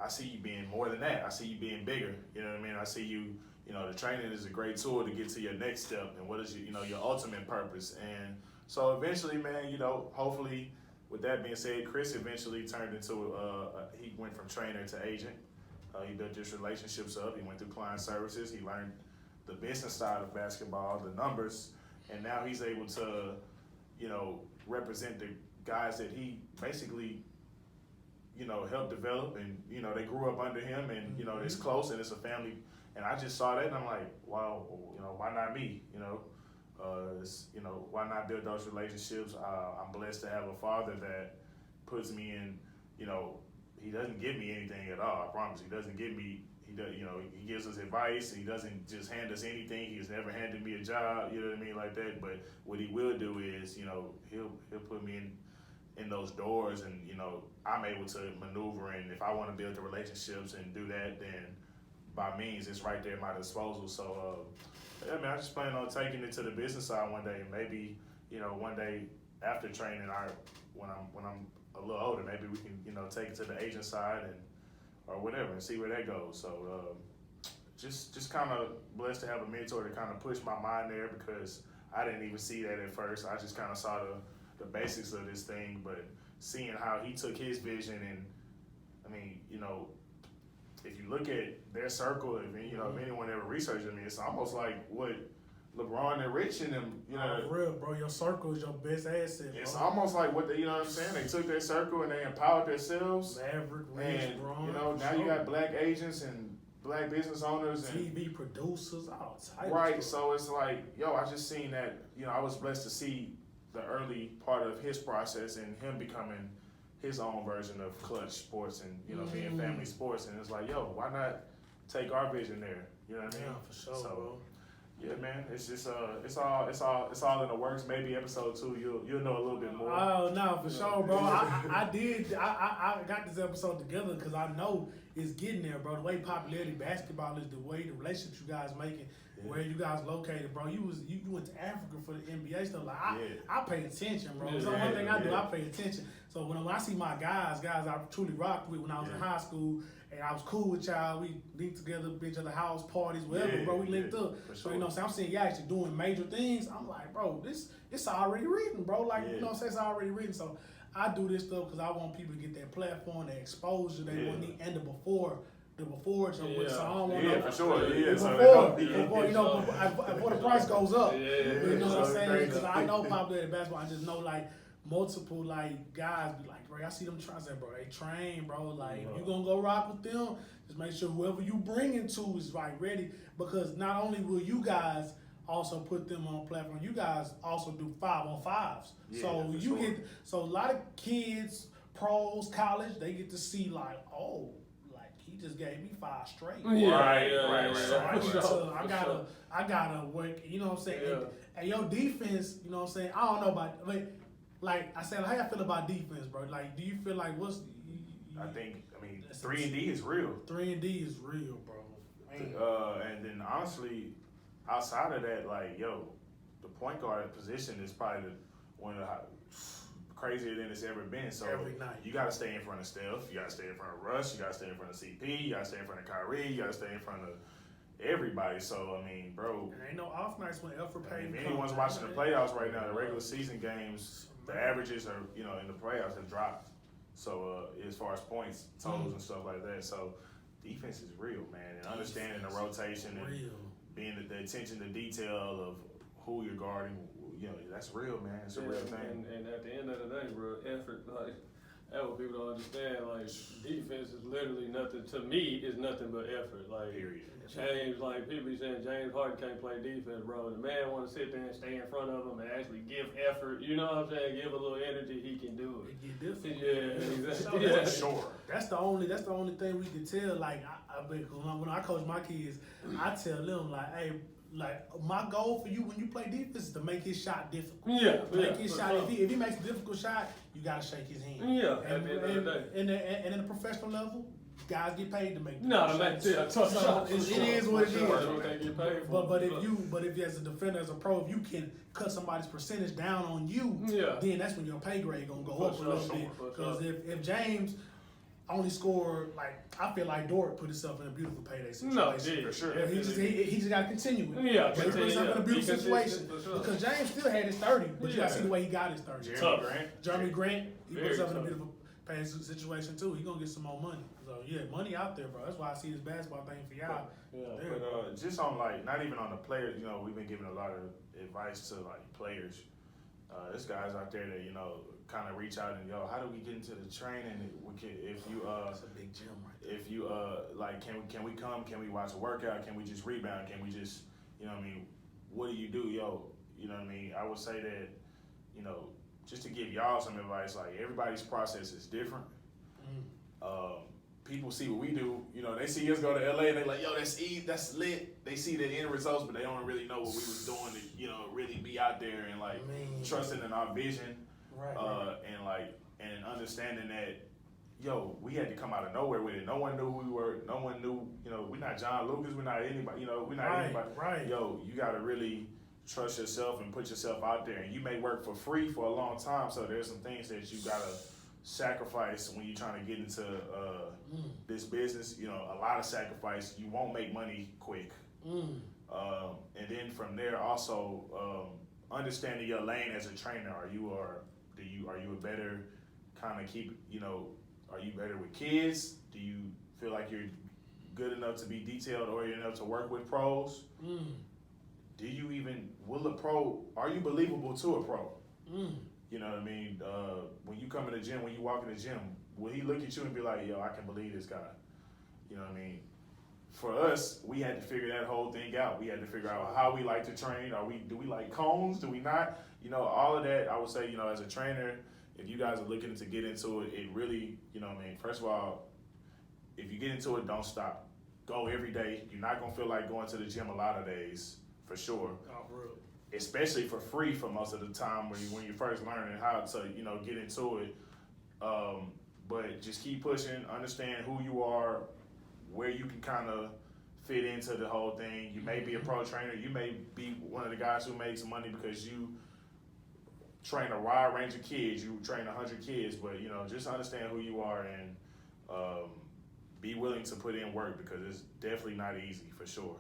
I see you being more than that. I see you being bigger. You know what I mean? I see you, the training is a great tool to get to your next step and what is your ultimate purpose. And so eventually, man, hopefully with that being said, Chris eventually turned into, he went from trainer to agent. He built his relationships up. He went through client services. He learned the business side of basketball, the numbers, and now he's able to, represent the guys that he basically, helped develop, and they grew up under him, and it's close and it's a family. And I just saw that, and I'm like, wow, why not me? Why not build those relationships? I'm blessed to have a father that puts me in, he doesn't give me anything at all. I promise. He doesn't give me. He does. He gives us advice. He doesn't just hand us anything. He's never handed me a job. You know what I mean, like that. But what he will do is, he'll put me in those doors, and I'm able to maneuver. And if I want to build the relationships and do that, then by means, it's right there at my disposal. So, yeah, man, I just plan on taking it to the business side one day, and maybe one day after training, when I'm a little older, maybe we can, take it to the agent side or whatever and see where that goes. So just kind of blessed to have a mentor to kind of push my mind there, because I didn't even see that at first. I just kind of saw the basics of this thing, but seeing how he took his vision, and I mean, if you look at their circle, if anyone ever researched it, it's almost like what LeBron and Rich and them, For real, bro, your circle is your best asset, bro. It's almost like what they, what I'm saying? They took their circle and they empowered themselves. Maverick, Rich, and, Bron. now you got black agents and black business owners. And TV producers, all types. Right, so it's like, I just seen that, I was blessed to see the early part of his process and him becoming his own version of clutch sports and, being family sports. And it's like, why not take our vision there? You know what I mean? Yeah, for sure, bro. Yeah, man. It's just it's all in the works. Maybe episode 2, you'll know a little bit more. Oh no, for sure, bro. I got this episode together because I know it's getting there, bro. The way popularity basketball is, the way the relationships you guys making, where you guys located, bro. You went to Africa for the NBA stuff. Like I pay attention, bro. So one thing I do, I pay attention. So when I see my guys I truly rocked with when I was in high school. And I was cool with y'all. We linked together, been to the house parties, whatever, bro. We linked up. Sure. So, so I'm seeing y'all actually doing major things. I'm like, bro, it's already written, bro. Like, it's already written. So I do this stuff because I want people to get that platform, that exposure they want to, and the before. So I don't want for sure. Before the price goes up. You know what I'm saying? Because I know popularity basketball. I just know multiple guys be like, bro, I see them trying. I say, bro, they train, bro. Like, if you gonna go rock with them, just make sure whoever you bring into is ready. Because not only will you guys also put them on platform, you guys also do 5-on-5s. So a lot of kids, pros, college, they get to see he just gave me 5 straight. Right. So I gotta work. You know what I'm saying? Yeah. And your defense, you know what I'm saying? I don't know about like I said, how you feel about defense, bro? Like, do you feel like I think 3-and-D is real. 3-and-D is real, bro. And then honestly, outside of that, the point guard position is probably one of the crazier than it's ever been. So every night you got to stay in front of Steph, you got to stay in front of Russ, you got to stay in front of CP, you got to stay in front of Kyrie, you got to stay in front of everybody. So bro, and ain't no off nights when Alfred Payton. If anyone's watching the playoffs right now, the regular season games, the averages are in the playoffs have dropped. So as far as points, totals and stuff like that. So defense is real, man, and understanding the rotation and being the attention to detail of who you're guarding, that's real, man. It's a real thing. And at the end of the day, bro, effort, That's what people don't understand. Like, defense is literally nothing, to me, is nothing but effort. Like, Period. James, like, people be saying James Harden can't play defense, bro. The man want to sit there and stay in front of him and actually give effort. You know what I'm saying? Give a little energy, he can do it. It get different. Yeah, exactly. For sure. That's the only thing we can tell. Like, when I coach my kids, I tell them like, hey, like my goal for you when you play defense is to make his shot difficult. Make his shot. If he makes a difficult shot, you gotta shake his hand. Yeah, at the end of the day. And in the professional level, guys get paid to make. It is what it is. But if if as a defender, as a pro, if you can cut somebody's percentage down on you, then that's when your pay grade gonna go up a little bit. Because if James only scored, like, I feel like Dort put himself in a beautiful payday situation. No, for sure. Yeah, he just got to continue it. Yeah, he put himself in a beautiful situation. Sure. Because James still had his 30, but you got to see the way he got his 30. Jeremy Grant, he put himself in a beautiful payday situation too. He gonna get some more money. So yeah, money out there, bro. That's why I see this basketball thing for y'all. But just on like, not even on the players, you know, we've been giving a lot of advice to like players. There's guys out there that, you know, kind of reach out and, how do we get into the training? It's a big gym right there. If you like, can we come? Can we watch a workout? Can we just rebound? Can we just, you know what I mean? What do you do, you know what I mean? I would say that, you know, just to give y'all some advice, like everybody's process is different. People see what we do, you know, they see us go to LA and they like, that's lit. They see the end results, but they don't really know what we was doing to, you know, really be out there and like trusting in our vision. And like, and understanding that, we had to come out of nowhere with it. No one knew who we were. No one knew, you know, we're not John Lucas. We're not anybody, we're not anybody. You got to really trust yourself and put yourself out there. And you may work for free for a long time. So there's some things that you got to sacrifice when you're trying to get into this business. You know, a lot of sacrifice. You won't make money quick. And then from there also, understanding your lane as a trainer. Are you a better kind of are you better with kids? Do you feel like you're good enough to be detailed oriented enough to work with pros? Do you even, are you believable to a pro? You know what I mean? When you come in the gym, when you walk in the gym, will he look at you and be like, I can believe this guy? You know what I mean? For us, we had to figure that whole thing out. We had to figure out how we like to train. Do we like cones? Do we not? You know, all of that, I would say, as a trainer, if you guys are looking to get into it, it really, first of all, if you get into it, don't stop. Go every day. You're not going to feel like going to the gym a lot of days, for sure. Oh, really? Especially for free for most of the time when you're first learning how to, get into it. But just keep pushing, understand who you are, where you can kind of fit into the whole thing. You may be a pro trainer. You may be one of the guys who makes money because you train a wide range of kids. You train 100 kids, but, just understand who you are and be willing to put in work because it's definitely not easy, for sure.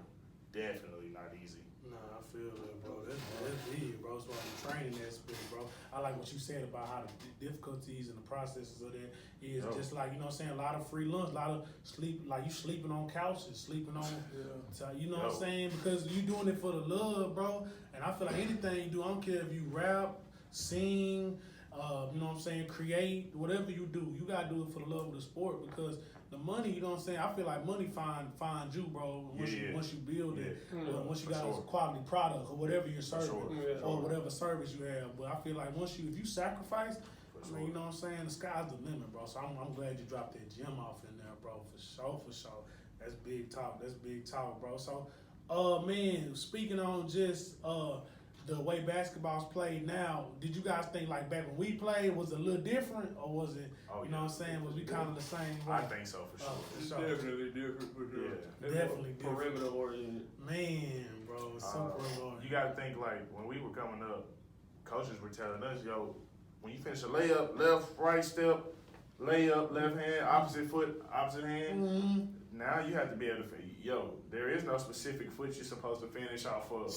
Definitely not easy. Nah, I feel that, bro. That's big, bro. So I'm training aspect, bro. I like what you said about how the difficulties and the processes of that is just like, a lot of free lunch, a lot of sleep, like you sleeping on couches, sleeping on, what I'm saying? Because you doing it for the love, bro. And I feel like anything you do, I don't care if you rap, sing, create, whatever you do, you gotta do it for the love of the sport because the money, I feel like money find you, bro. Once you build it, once you got a quality product or whatever you're serving or whatever service you have. But I feel like if you sacrifice, the sky's the limit, bro. So I'm glad you dropped that gym off in there, bro. For sure. That's big talk, bro. So, man, speaking on just the way basketball's played now, did you guys think like back when we played was it a little different or was it, was we kind of the same way? I think so, for sure. It's definitely different, for sure. Yeah. Definitely perimeter different. oriented. Man, bro, it's super annoying. You got to think like when we were coming up, coaches were telling us, when you finish a layup, left, right step, layup, left hand, opposite foot, opposite hand. Now you have to be able to, there is no specific foot you're supposed to finish off of.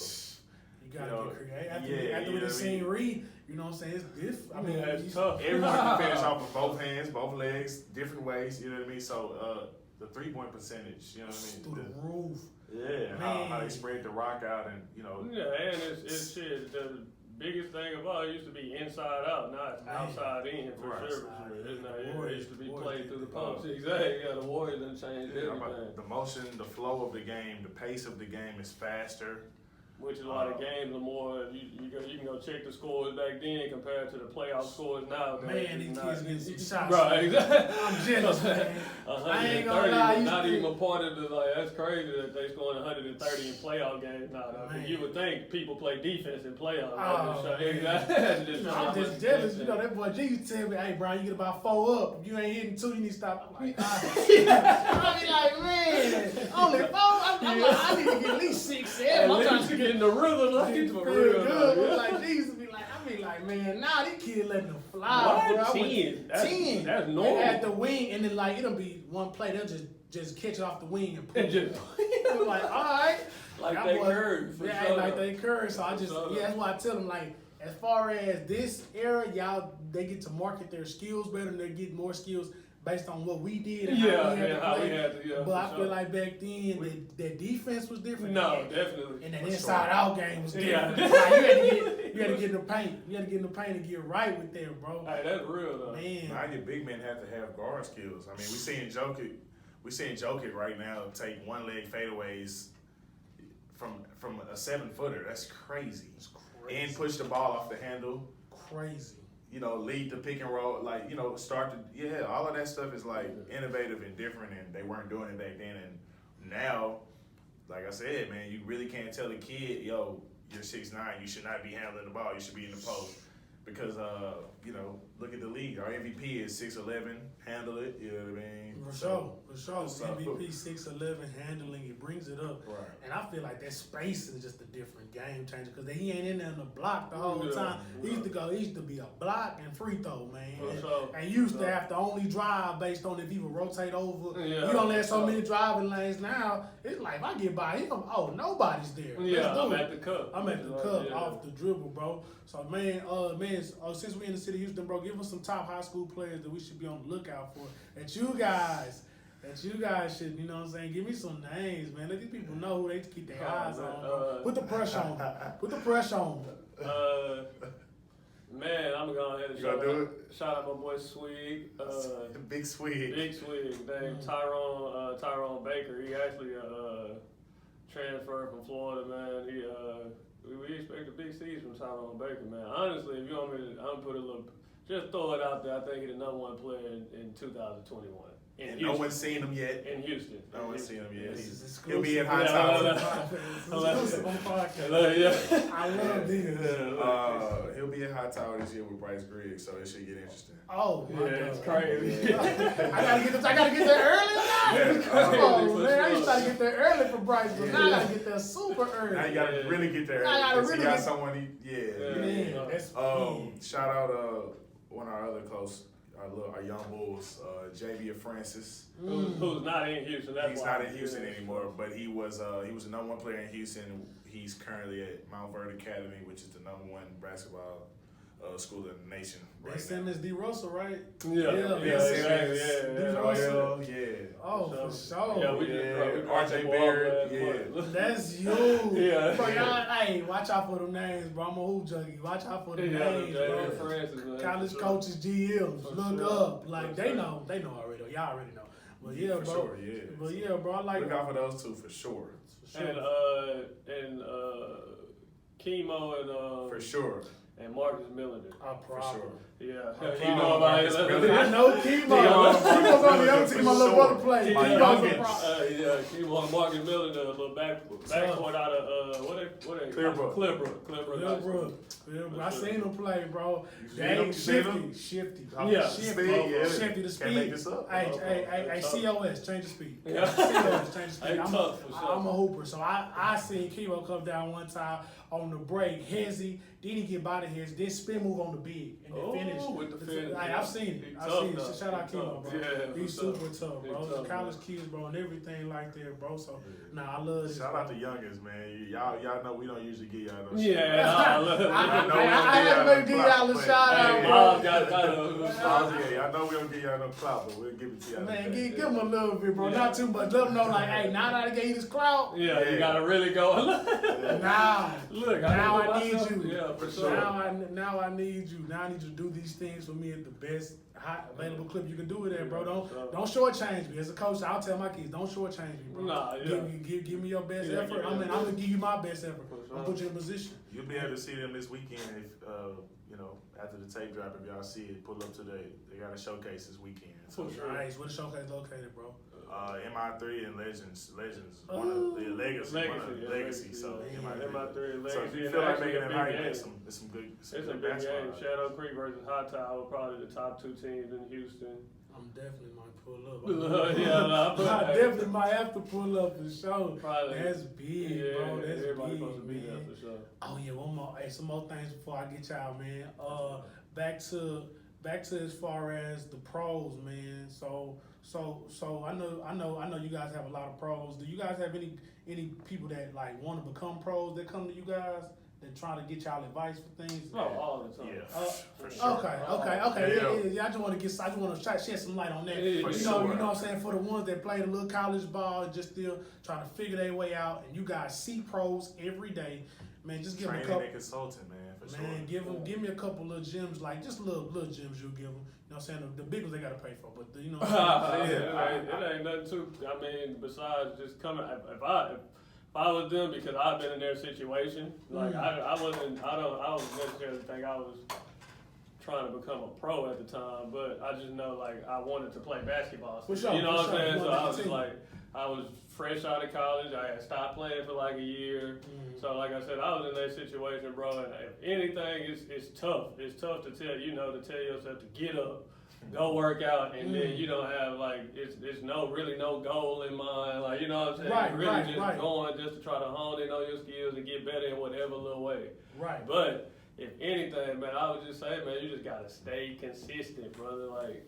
You gotta get creative. After we just seen Reed, it's different. I mean, it's tough. Everyone can finish off with both hands, both legs, different ways, you know what I mean? So the 3-point percentage, you know what I mean? Through the roof. Yeah, and how they spread the rock out and, Yeah, and it's shit. biggest thing about it used to be inside out, not outside in for Right. sure. It used to be played through the post. Exactly. Yeah, the Warriors done changed everything. The motion, the flow of the game, the pace of the game is faster. Which is why the games are more. You can go check the scores back then compared to the playoff scores now. Man, these kids getting some shots. Right, exactly. I'm jealous, man. I ain't gonna 130 lie. was not even a part of the, like, that's crazy that they scoring 130 in playoff games now. You would think people play defense in playoffs. I'm just jealous. You know, that boy G used to tell me, hey, Brian, you get about 4 up. If you ain't hitting 2, you need to stop. I'm like, I be like, man, only 4? I'm like, I need to get at least 6, 7. I'm trying to get in the rhythm. Like, It for feel real. good. Like, these be like, I be like, man, nah, these kids letting them fly. What? Bro. 10. That's They normal. at the wing, and then like it'll be one play, they'll just catch it off the wing and pull And it. I'm like, all right. Like That they boy- curved. For Yeah, sure. like they curve. So I just, For sure. that's why I tell them, like, as far as this era, y'all, they get to market their skills better, and they get more skills based on what we did and how we had to play. But I feel like back then, that defense was different. No, definitely. And that For inside-out game was Yeah. different. Like, you had to get in the paint. You had to get in the paint and get right with them, bro. Hey, that's real though. Man. Now your big men have to have guard skills. I mean, we seeing Jokic right now take one leg fadeaways from a 7-footer. That's crazy. It's crazy. And push the ball off the handle. Crazy. You know, lead the pick and roll. Like, you know, all of that stuff is like innovative and different, and they weren't doing it back then. And now, like I said, man, you really can't tell a kid, yo, you're 6'9", you should not be handling the ball. You should be in the post. Because, you know, look at the league. Our MVP is 6'11", handle it, you know what I mean? For sure. So- MVP 6'11", handling, he brings it up. Right. And I feel like that space is just a different game changer because he ain't in there in the block the whole time. He used to be a block and free throw, man. For sure. And used to have to only drive based on if he would rotate over. Yeah, You only have for so sure. many driving lanes now. It's like if I get by him, oh, nobody's there. Yeah, Let's do I'm it. at the cup. I'm at the Like, cup yeah. off the dribble, bro. So since we're in the city of Houston, bro, give us some top high school players that we should be on the lookout for. That you guys should, you know what I'm saying? Give me some names, man. Let these people know who they keep their eyes on. Bro. Put the pressure on them. Put the pressure on them. Man, I'm gonna go ahead and You gonna do shout out my boy Swig. Big Swede. Big Swig, named Tyrone Baker. He actually transferred from Florida, man. We expect a big season from Tyrone Baker, man. Honestly, if you want me to, I'm gonna put a little, just throw it out there. I think he's the #1 player in 2021. And no one's seen him yet. In Houston. No one's seen him yet. This is He'll be in exclusive. high Exclusive on tower. podcast. Yeah. I love this. He'll be in high tower this year with Bryce Griggs, so it should get interesting. Oh, my Yeah, God. it's crazy. I gotta get there early now. Yeah. Come on, For man. I used to sure. try to get there early for Bryce, but now I gotta get there super early. Now you gotta really get there. Now I gotta Because really he got get- someone. Man, that's Shout out one of our other close, our young bulls, JB Francis. Who's not in Houston. That's He's why. not in Houston anymore, but he was the #1 player in Houston. He's currently at Mount Verde Academy, which is the #1 basketball school in the nation They right send now. us D. Russell, right? Yeah, exactly. Joel, yeah. Oh, for sure. Yeah, we RJ Barrett, That's you. Yeah. Bro, y'all, hey, watch out for them names, bro. I'm a hoop junkie. Watch out for them names, bro. Francis, man. College For coaches, GMs, For look sure. up. Like, For they sure. know already. Y'all already know. But yeah, For bro. sure, yeah. But yeah, bro, I like Look out for those two for sure. For sure. And Chemo and For sure. and Marcus Millender. I For probably. sure. Yeah, Oh, you know about Marcus it. Millender. I know Chemo. Chemo's on the other team. My little brother played. My Chemo's a youngins. pro- Yeah, Chemo and Marcus Millender, a little backcourt out of what they Clearbrook. Clearbrook. I seen him play, bro. You seen him? They You seen shifty. Yeah. Shifty. Yeah. Shifty the Can't make speed. this up. Hey, COS, change the speed. Yeah. COS, change the speed. Hey, tough, for sure. I'm a hooper, so I seen Kimo come down one time on the break, hezzy, then he get by the hezzy, then spin move on the big, and then finish. With the finish. Like, I've seen it. He I've tough, seen it. though. So shout out He Kimo, tough. bro. Yeah, He's for super sure. tough, He bro. tough, College man. kids, bro, and everything like that, bro. So, I love this. Shout bro. out to youngins, man. Y'all know we don't usually get y'all no Yeah, I love it. I had to give y'all a shout out, Hey, bro. Miles got Y'all know we don't get y'all no clout, but we'll give it to y'all. Man, give him a little bit, bro. Not too much. Let him know, like, hey, now that I gave you this clout, Yeah, you gotta really go. nah. Look, Look, now I need you. Yeah, for sure. Now I need you. Now I need you to do these things for me at the best available clip you can do it at, bro. Don't shortchange me. As a coach, I'll tell my kids, don't shortchange me, bro. Nah, yeah. Give me your best effort. I'm gonna give you my best effort. I'll put you in a position. You'll be able to see them this weekend if after the tape drop, if y'all see it, pull up today. They got a showcase this weekend. So nice. Where the showcase located, bro? MI3 and Legends. One of the Legacy. So MI3 and Legacy. So if you feel like making it hype, it's some good. It's a big game. Shadow Creek versus Hot Tower, probably the top 2 teams in Houston. I'm definitely might pull up. I definitely might have to pull up for sure. Probably. That's big, bro. That's everybody big, supposed to be man. there for sure. Oh yeah, one more. Hey, some more things before I get y'all, man. Back to as far as the pros, man. So I know you guys have a lot of pros. Do you guys have any people that like want to become pros that come to you guys that try to get y'all advice for things? Oh, all the time. Yeah, for sure. Okay. Yeah. I just want to shed some light on that. You know what I'm saying? For the ones that play the little college ball, just still trying to figure their way out, and you guys see pros every day, man. Just give them a couple. Training and consulting, man. For Man, sure. give me a couple little gems, like just little gems you'll give them. You know what I'm saying? The big ones they gotta pay for, but It ain't nothing too. I mean, besides just coming. If I was them, because I've been in their situation. Like I don't necessarily think I was trying to become a pro at the time, but I just know like I wanted to play basketball. For sure, you know what I'm saying? So I was continue. like, I was fresh out of college. I had stopped playing for like a year. So like I said, I was in that situation, bro. And if anything, it's tough. It's tough to tell yourself to get up, go work out, and then you don't have like it's really no goal in mind. Like, you know what I'm saying? Right, You're really right. going just to try to hone in on your skills and get better in whatever little way. Right. But if anything, man, I would just say, man, you just gotta stay consistent, brother. Like,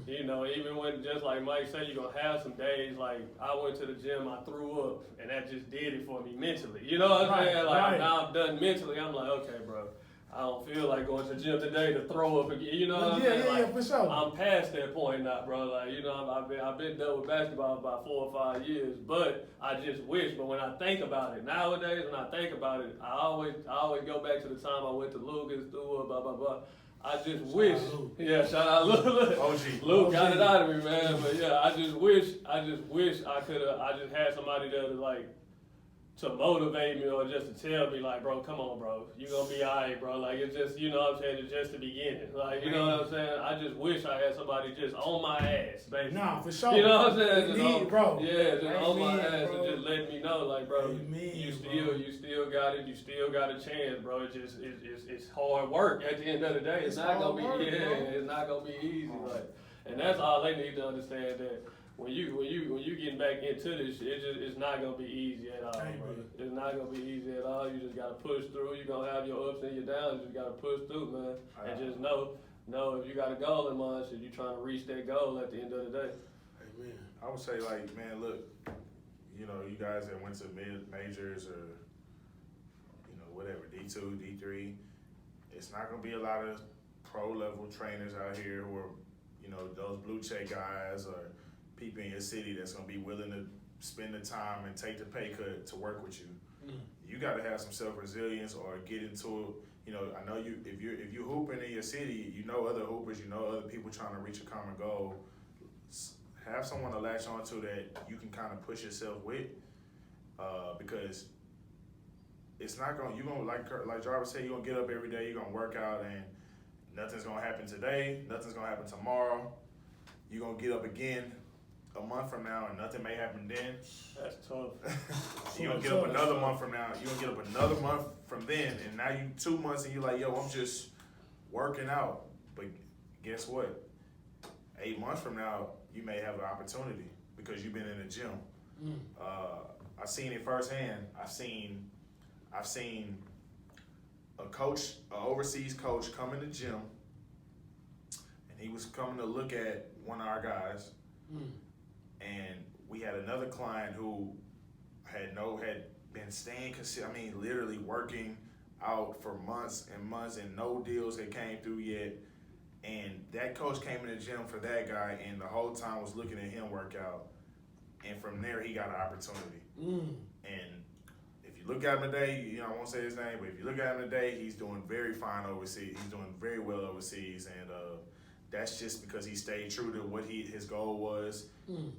you know, even when, just like Mike said, you're gonna have some days, like, I went to the gym, I threw up, and that just did it for me mentally. You know what I'm saying? Like, now I'm done mentally, I'm like, okay, bro, I don't feel like going to the gym today to throw up again. You know what I'm saying? Yeah, for sure. I'm past that point now, bro. Like, you know, I've been done with basketball about 4 or 5 years, but I just wish. But when I think about it nowadays, I always go back to the time I went to Lucas, threw up, blah blah blah. I just wish. Yeah, shout out Luke. OG. Luke got it out of me, man. But yeah, I just wish I just had somebody there to motivate me or just to tell me, like, bro, come on, bro, you gonna be alright, bro. Like, it's just, you know what I'm saying, it's just the beginning. Like, you know what I'm saying? I just wish I had somebody just on my ass, basically. Nah, for sure. You know what I'm saying? Just bro. Yeah, just on my ass bro. and just letting me know, like, bro, you still got it, you still got a chance, bro. It's hard work at the end of the day. It's not gonna be it's not gonna be easy. Like, and that's all they need to understand, that when you getting back into this shit, it's not gonna be easy at all, bro. It's not gonna be easy at all. You just gotta push through. You're gonna have your ups and your downs. You just gotta push through, man. And just know if you got a goal in mind, so you're trying to reach that goal at the end of the day. Amen. I would say, like, man, look, you know, you guys that went to majors or, you know, whatever, D2, D3, it's not gonna be a lot of pro level trainers out here who are, you know, those blue check guys or people in your city that's gonna be willing to spend the time and take the pay cut to work with you. You gotta have some self-resilience or get into, you know, I know if you're hooping in your city, you know other hoopers, you know other people trying to reach a common goal. Have someone to latch onto that you can kind of push yourself with, because it's not gonna, you're gonna, like Jarvis said, you're gonna get up every day, you're gonna work out, and nothing's gonna happen today, nothing's gonna happen tomorrow. You're gonna get up again a month from now, and nothing may happen then. That's tough. You're gonna get up another month from now. You're gonna get up another month from then, and now you 2 months, and you're like, yo, I'm just working out. But guess what? 8 months from now, you may have an opportunity because you've been in the gym. I've seen it firsthand. I've seen a coach, an overseas coach, come in the gym, and he was coming to look at one of our guys. And we had another client who had been staying consistent. I mean, literally working out for months and months, and no deals had came through yet. And that coach came in the gym for that guy, and the whole time was looking at him work out. And from there, he got an opportunity. And if you look at him today, I won't say his name, but if you look at him today, he's doing very fine overseas. He's doing very well overseas, and that's just because he stayed true to what his goal was.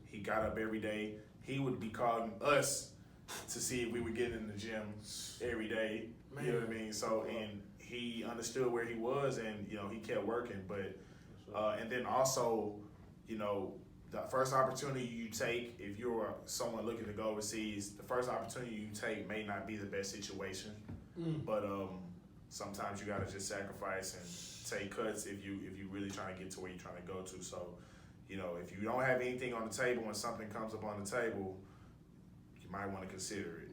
He got up every day. He would be calling us to see if we would get in the gym every day. Man. You know what I mean? So, and he understood where he was, and he kept working. But and then also, the first opportunity you take, if you're someone looking to go overseas, the first opportunity you take may not be the best situation. But sometimes you gotta just sacrifice and take cuts if you really trying to get to where you're trying to go to. So, if you don't have anything on the table and something comes up on the table, you might want to consider it.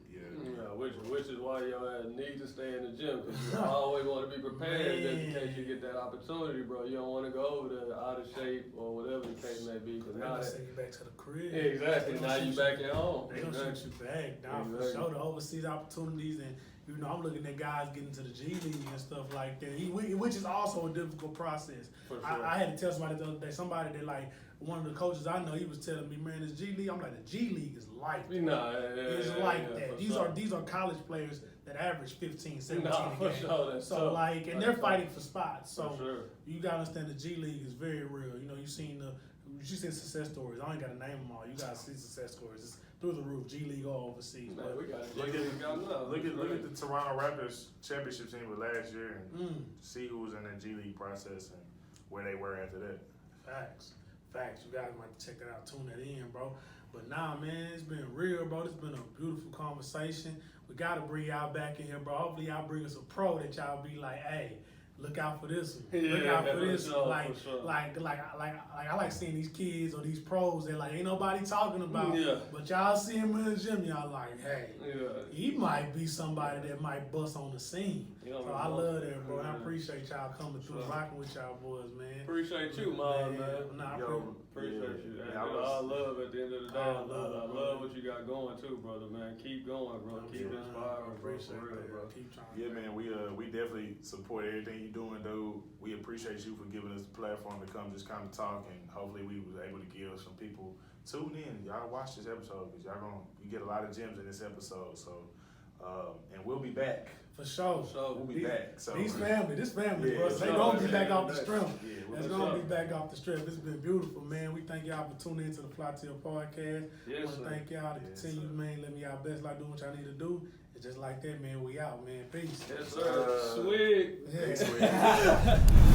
Which is why y'all need to stay in the gym, because you always want to be prepared just in case you get that opportunity, bro. You don't want to go over there out of shape or whatever the case may be. Cause now send you back to the crib. Exactly. Now you back at home. They don't send you back. Now for sure, the overseas opportunities, and I'm looking at guys getting to the G League and stuff like that, which is also a difficult process. For sure. I had to tell somebody the other day, one of the coaches I know, he was telling me, man, this G League, I'm like, the G League is like that. It's like that. These are college players that average 15, 17 a game. Sure, so they're fighting for spots. So you gotta understand the G League is very real. You seen success stories. I ain't gotta name them all. You gotta see success stories. It's through the roof, G League or overseas. Man, we got look at the Toronto Raptors championship team of last year and see who was in that G League process and where they were after that. Facts. You guys might check that out, tune that in, bro. But nah, man, it's been real, bro. It's been a beautiful conversation. We gotta bring y'all back in here, bro. Hopefully y'all bring us a pro that y'all be like, hey, look out for this one. Look out for this one. Like I like seeing these kids or these pros that like ain't nobody talking about. But y'all see him in the gym, y'all like, hey, he might be somebody that might bust on the scene. So I love that, bro. I appreciate y'all coming through, rocking with y'all boys, man. Appreciate you, man. Appreciate you. I love at the end of the day. I love what you got going too, brother, man. Keep going, bro. Keep inspiring, bro. For real, bro. Keep trying. Yeah, man. We definitely support everything you're doing, dude. We appreciate you for giving us the platform to come just kind of talk, and hopefully we was able to give some people tune in. Y'all watch this episode because you get a lot of gems in this episode. So, and we'll be back. For sure. We'll be back. So this family, bro. They gonna be back off the strength. It's gonna be back off the strength. It's been beautiful, man. We thank y'all for tuning into the Flytill Podcast. I want to thank y'all to continue, man. Let me y'all best like doing what y'all need to do. It's just like that, man. We out, man. Peace. Yes, sir. Sweet. Yeah.